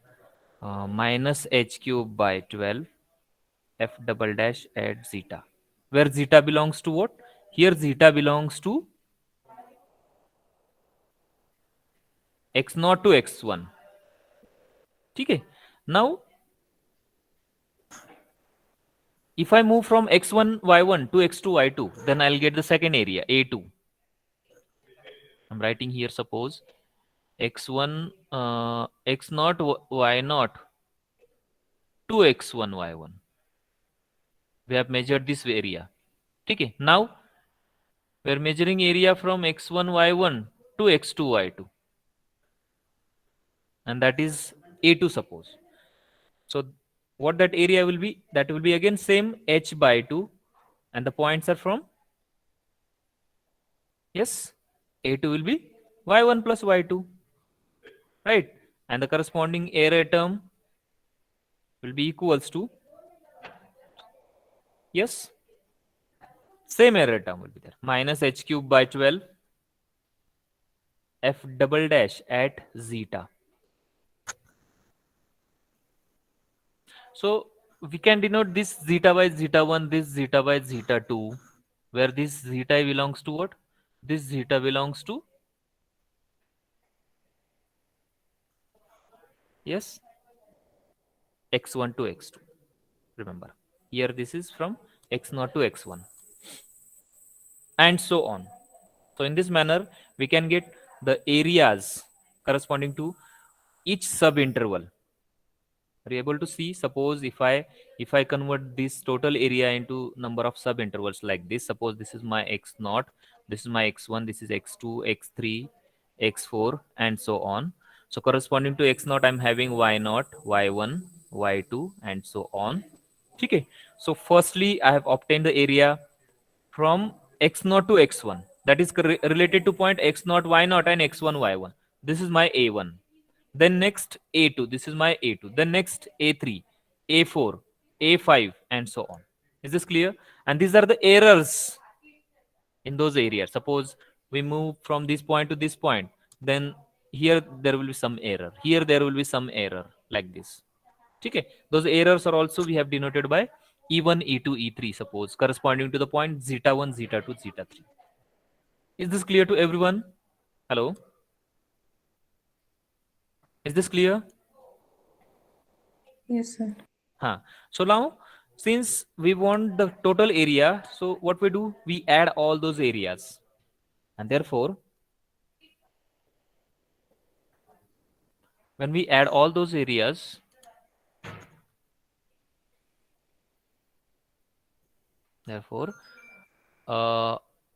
minus h cube by 12 f double dash at zeta, where zeta belongs to what? Here zeta belongs to x0 to x1. Okay. Now if I move from x1 y1 to x2 y2, then I'll get the second area A2. I'm writing here, suppose x1 x0 y0 to x1 y1. We have measured this area. Okay. Now we're measuring area from x1 y1 to x2 y2, and that is A2, suppose. So what that area will be? That will be again same h by 2, and the points are from, yes, A2 will be y1 plus y2, right? And the corresponding area term will be equals to, yes, same area term will be there, minus h cube by 12 f double dash at zeta. So we can denote this zeta by zeta 1, this zeta by zeta 2, where this zeta belongs to what? This zeta belongs to, yes, x1 to x2. Remember, here this is from x0 to x1, and so on. So in this manner, we can get the areas corresponding to each sub interval. Are you able to see? Suppose if I convert this total area into number of sub intervals like this, suppose this is my x0, this is my x1, this is x2, x3, x4, and so on. So corresponding to x0, I'm having y0, y1, y2, and so on. Okay. So firstly, I have obtained the area from x0 to x1, that is related to point x0, y0, and x1, y1. This is my a1. Then next A2, this is my A2. Then next A3, A4, A5, and so on. Is this clear? And these are the errors in those areas. Suppose we move from this point to this point, then here there will be some error. Here there will be some error like this. Okay. Those errors are also we have denoted by E1, E2, E3, suppose, corresponding to the point zeta 1, zeta 2, zeta 3. Is this clear to everyone? Hello? Is this clear? Yes, sir. So now, since we want the total area, so what we do? We add all those areas, and therefore, when we add all those areas, therefore,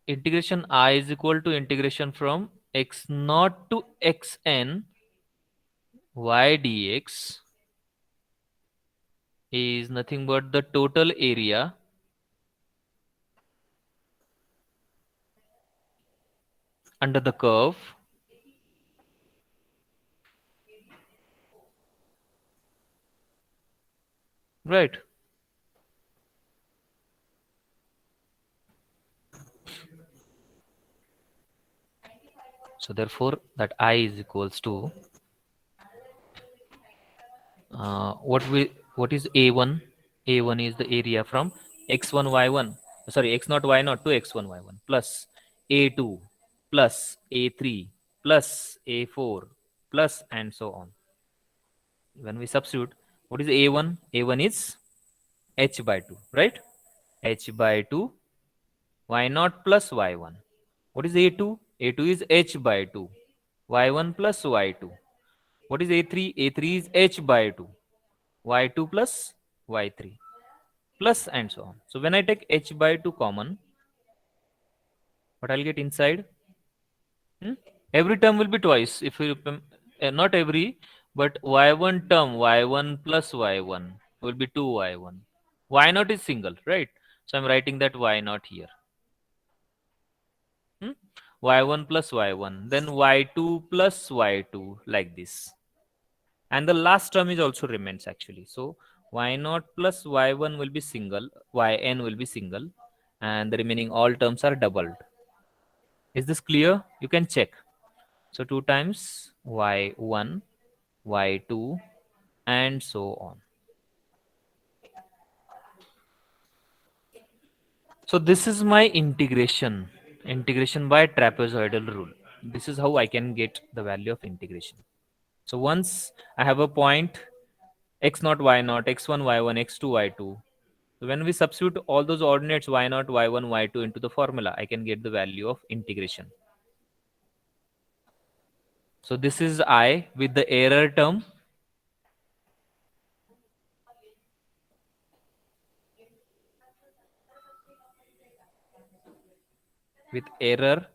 integration I is equal to integration from x naught to xn y dx is nothing but the total area under the curve, right? So therefore, that I is equals to what is a1? A1 is the area from x1 y1, sorry, x0 y0 to x1 y1 plus a2 plus a3 plus a4 plus and so on. When we substitute, what is a1? A1 is h by 2, right? H by 2 y0 plus y1. What is a2? A2 is h by 2 y1 plus y2. What is a3? A3 is h by 2 y2 plus y3 plus and so on. So when I take h by 2 common, what I'll get inside? Hmm? Every term will be twice. If you not every, but y1 term, y1 plus y1 will be 2y1. Y0 is single, right? So I'm writing that y0 here. Hmm? Y1 plus y1, then y2 plus y2, like this. And the last term is also remains actually. So y0 plus y1 will be single, yn will be single, and the remaining all terms are doubled. Is this clear? You can check. So 2 times y1, y2, and so on. So this is my integration by trapezoidal rule. This is how I can get the value of integration. So once I have a point x0 y0 x1 y1 x2 y2, so when we substitute all those ordinates y0 y1 y2 into the formula, I can get the value of integration. So this is I with the error term. With error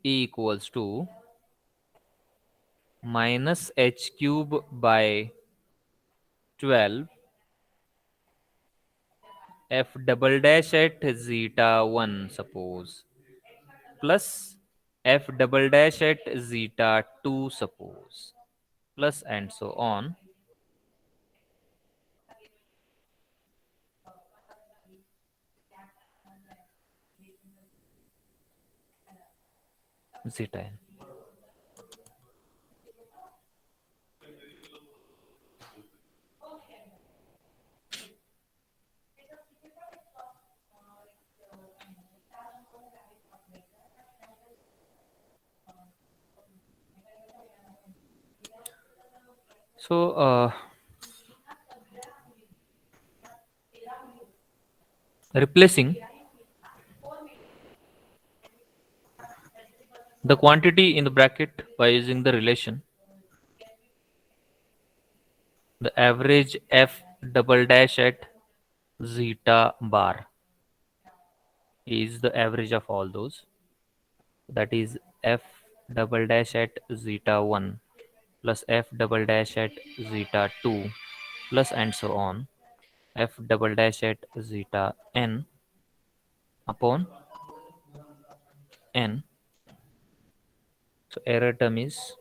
e equals to minus h cube by 12 f double dash at zeta 1, suppose, plus f double dash at zeta 2, suppose, plus and so on, zeta n. So replacing the quantity in the bracket by using the relation, the average f double dash at zeta bar is the average of all those, that is f double dash at zeta 1 plus f double dash at zeta 2 plus and so on, f double dash at zeta n upon n. So error term is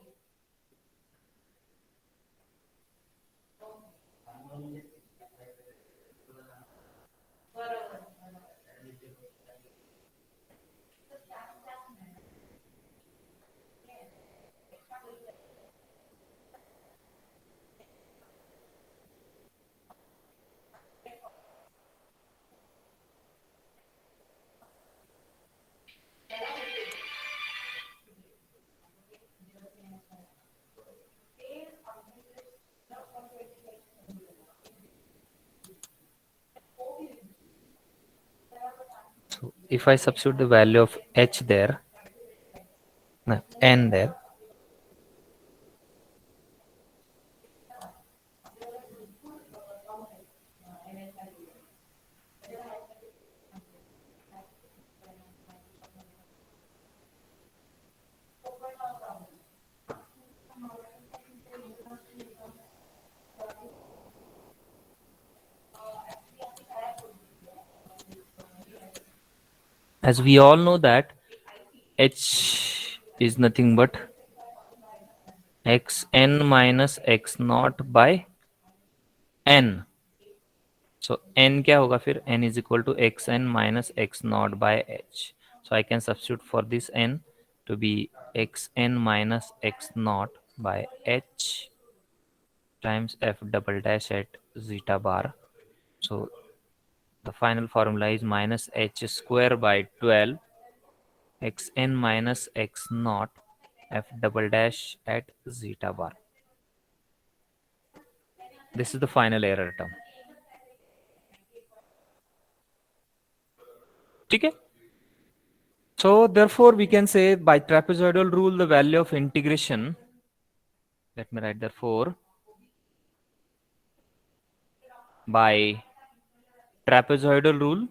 if I substitute the value of h there, no, n there, as we all know that h is nothing but xn minus x naught by n. So n क्या होगा फिर? n is equal to xn minus x naught by h. So I can substitute for this n to be xn minus x naught by h times f double dash at zeta bar. So the final formula is minus h square by 12 xn minus x naught f double dash at zeta bar. This is the final error term. Okay. So therefore we can say by trapezoidal rule the value of integration, let me write therefore by trapezoidal rule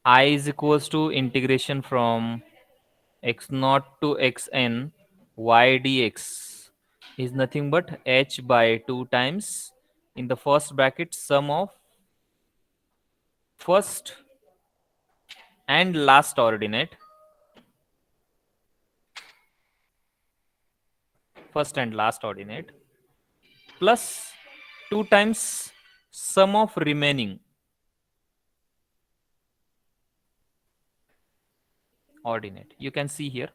I is equals to integration from x naught to xn y dx is nothing but h by 2 times in the first bracket sum of first and last ordinate, first and last ordinate, plus 2 times sum of remaining ordinate. You can see here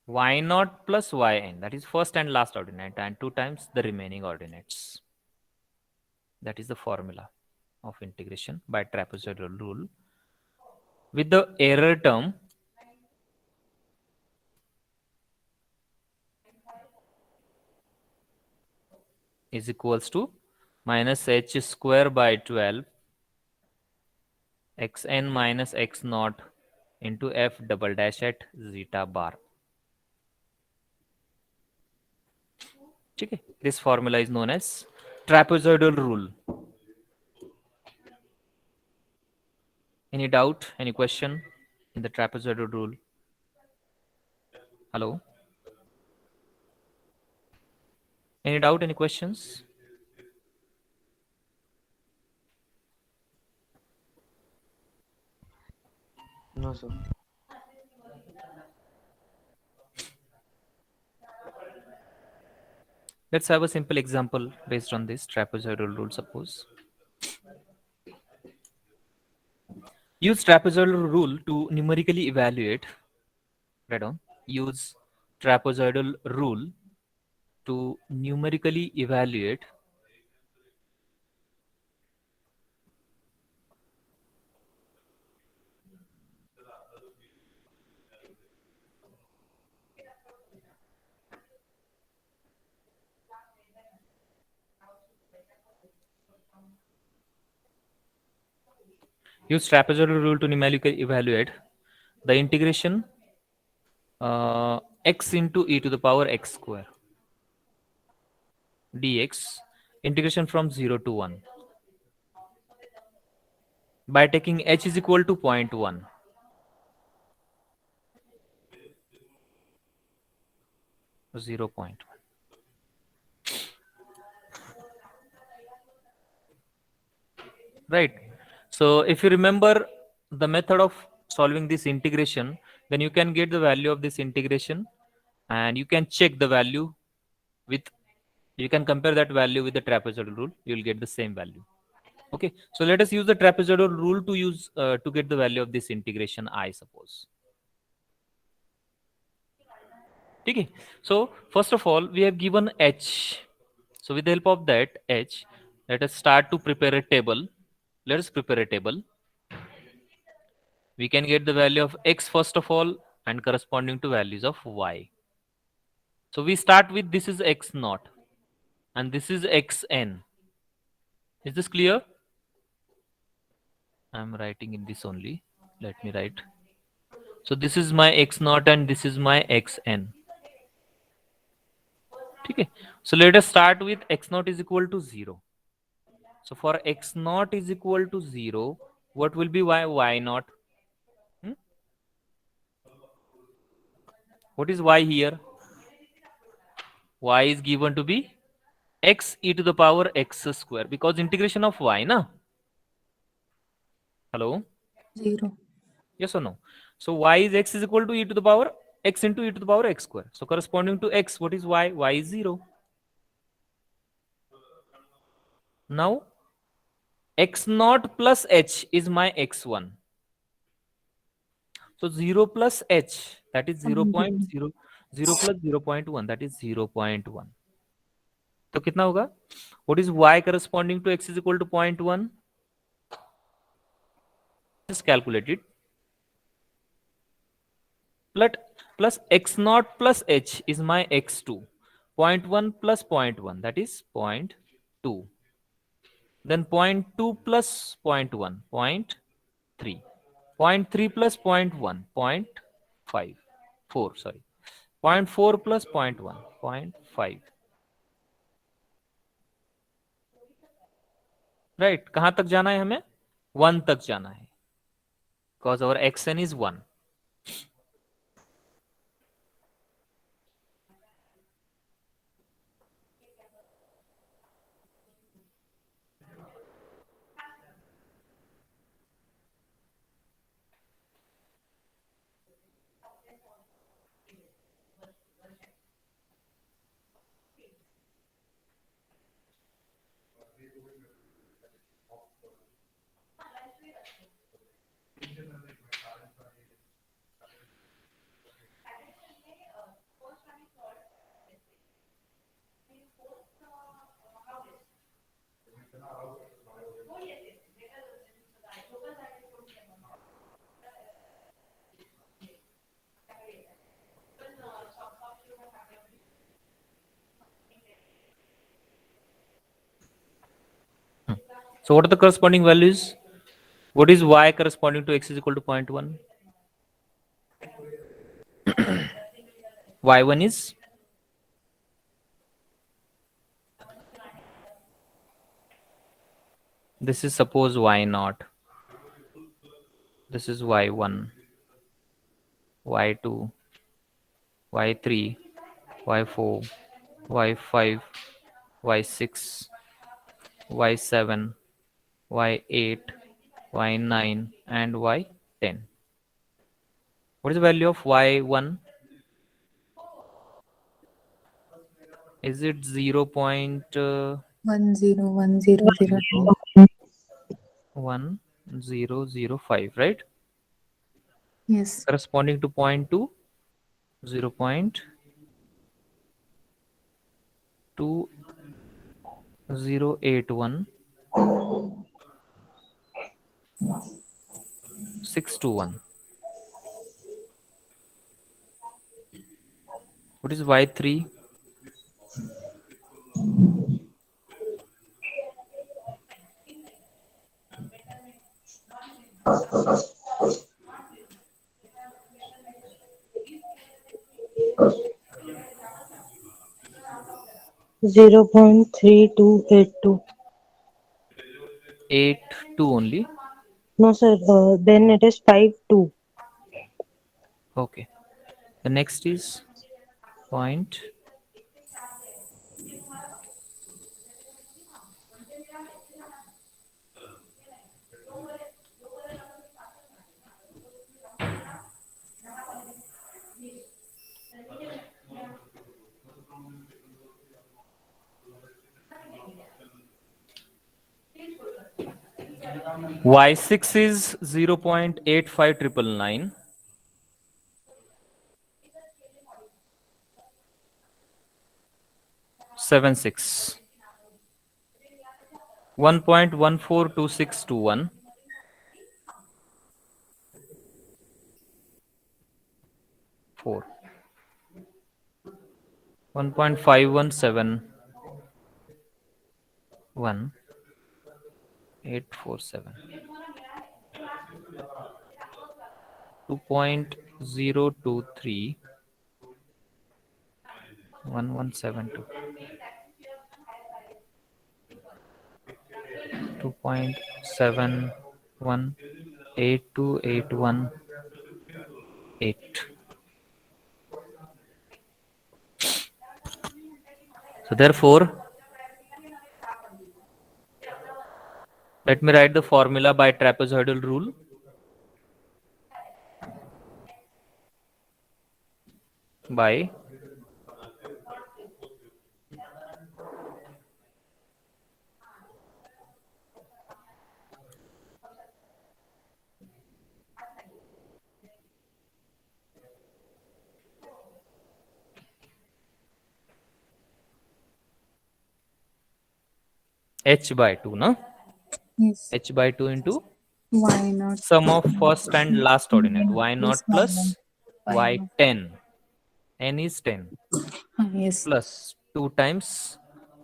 y naught plus yn, that is first and last ordinate, and 2 times the remaining ordinates. That is the formula of integration by trapezoidal rule. With the error term is equals to minus h square by 12 xn minus x naught into f double dash at zeta bar. Okay. This formula is known as trapezoidal rule. Any doubt, any question in the trapezoidal rule? Hello? Any doubt, any questions? No, sir. Let's have a simple example based on this trapezoidal rule. Suppose use trapezoidal rule to numerically evaluate. Write down. Use trapezoidal rule to numerically evaluate the integration x into e to the power x square dx integration from 0 to 1 by taking h is equal to 0.1. Zero point. Right. So if you remember the method of solving this integration, then you can get the value of this integration and you can check the value with, you can compare that value with the trapezoidal rule. You will get the same value. Okay. So let us use the trapezoidal rule to use to get the value of this integration I suppose. Okay. So first of all, we have given h. So with the help of that h, let us start to prepare a table. Let us prepare a table. We can get the value of x first of all and corresponding to values of y. So we start with this is x naught. and this is xn. Is this clear? I'm writing in this only. Let me write. So this is my x naught and this is my xn. Okay. So let us start with x naught is equal to 0. So for x naught is equal to 0, what will be y naught? Hmm? What is y here? Y is given to be x e to the power x square, because integration of y, na? Hello? 0. Yes or no? So y is x is equal to e to the power x into e to the power x square. So corresponding to x, what is y? Y is 0. Now x naught plus h is my x1. So 0 plus h, that is 0 0.0, 0 plus 0.1, that is 0.1. तो कितना होगा? What is y corresponding to x is equal to 0.1? Just calculate it. Plus x naught plus h is my x2. 0.1 plus 0.1, that is 0.2. Then 0.2 plus 0.1, 0.3. 0.3 plus 0.1, 0.5. 4, sorry. 0.4 plus 0.1, 0.5. Right, कहां तक जाना है हमें? 1 तक जाना है, because our xn is 1. So what are the corresponding values? What is y corresponding to x is equal to 0.1? y1 is this is suppose y naught. This is y1, y2, y3, y4, y5, y6, y7, y8, y9, and y10. What is the value of y1? Is it 0. 1005, right? Yes. Corresponding to 0.2, 0.2081, 621. What is y3? Zero point 3282. 82 only. No, sir. Then it is 52. Okay. The next is point. Y6 is 0.85999. 76. 1.142621. 4. 1.517. 1847. 2.023 1172. 2.718281.8. So therefore, let me write the formula by trapezoidal rule. By h by 2, no? Yes. H by 2 into Why not? sum of first and last ordinate. Y Plus naught plus Why not? y10. N is 10 Yes. plus 2 times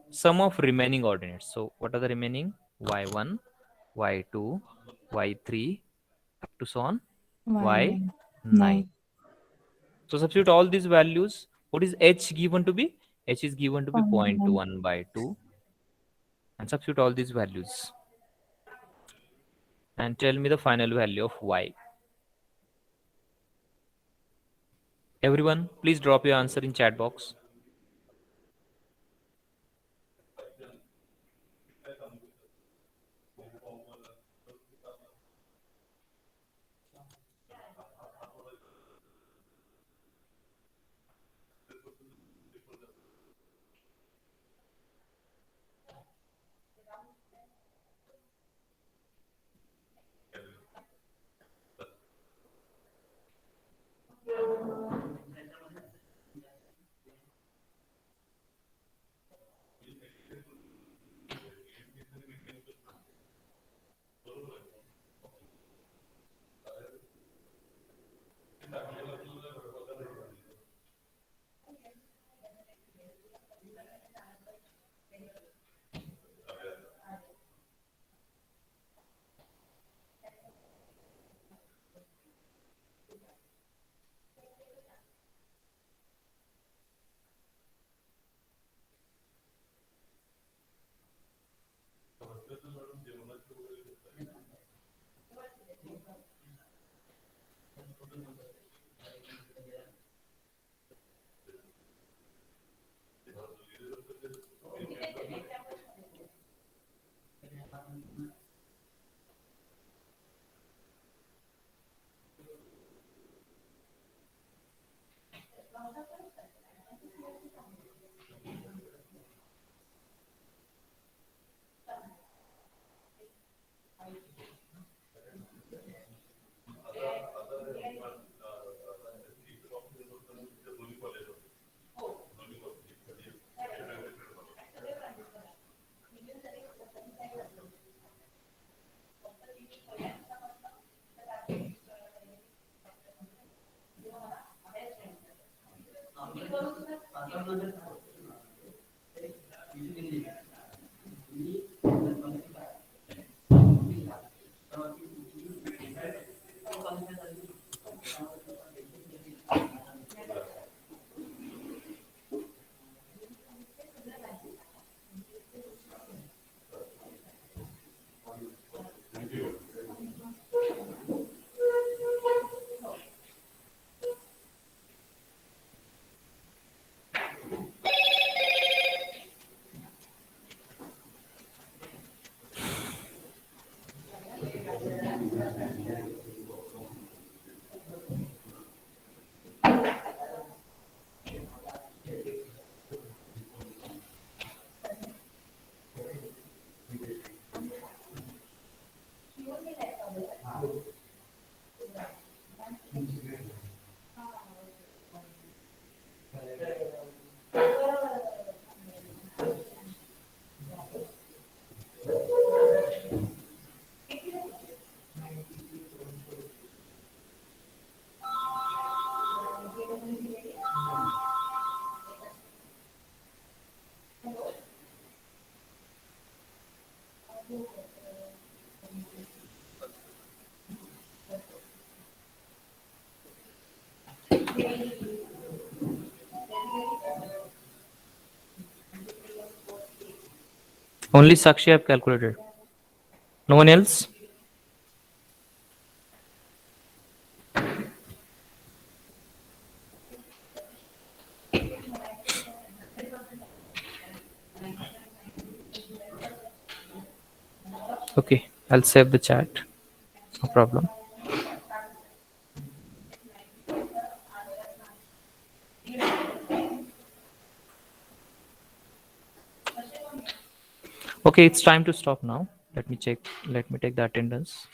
sum of remaining ordinates. So what are the remaining? Y1, y2, y3 up to so on Why y9. not? So substitute all these values. What is h given to be? H is given to be 0.1. 0.21 by 2, and substitute all these values and tell me the final value of y. Everyone, please drop your answer in chat box. Only Sakshi have calculated. No one else? Okay, I'll save the chat. No problem. Okay, it's time to stop now. Let me check. Let me take the attendance.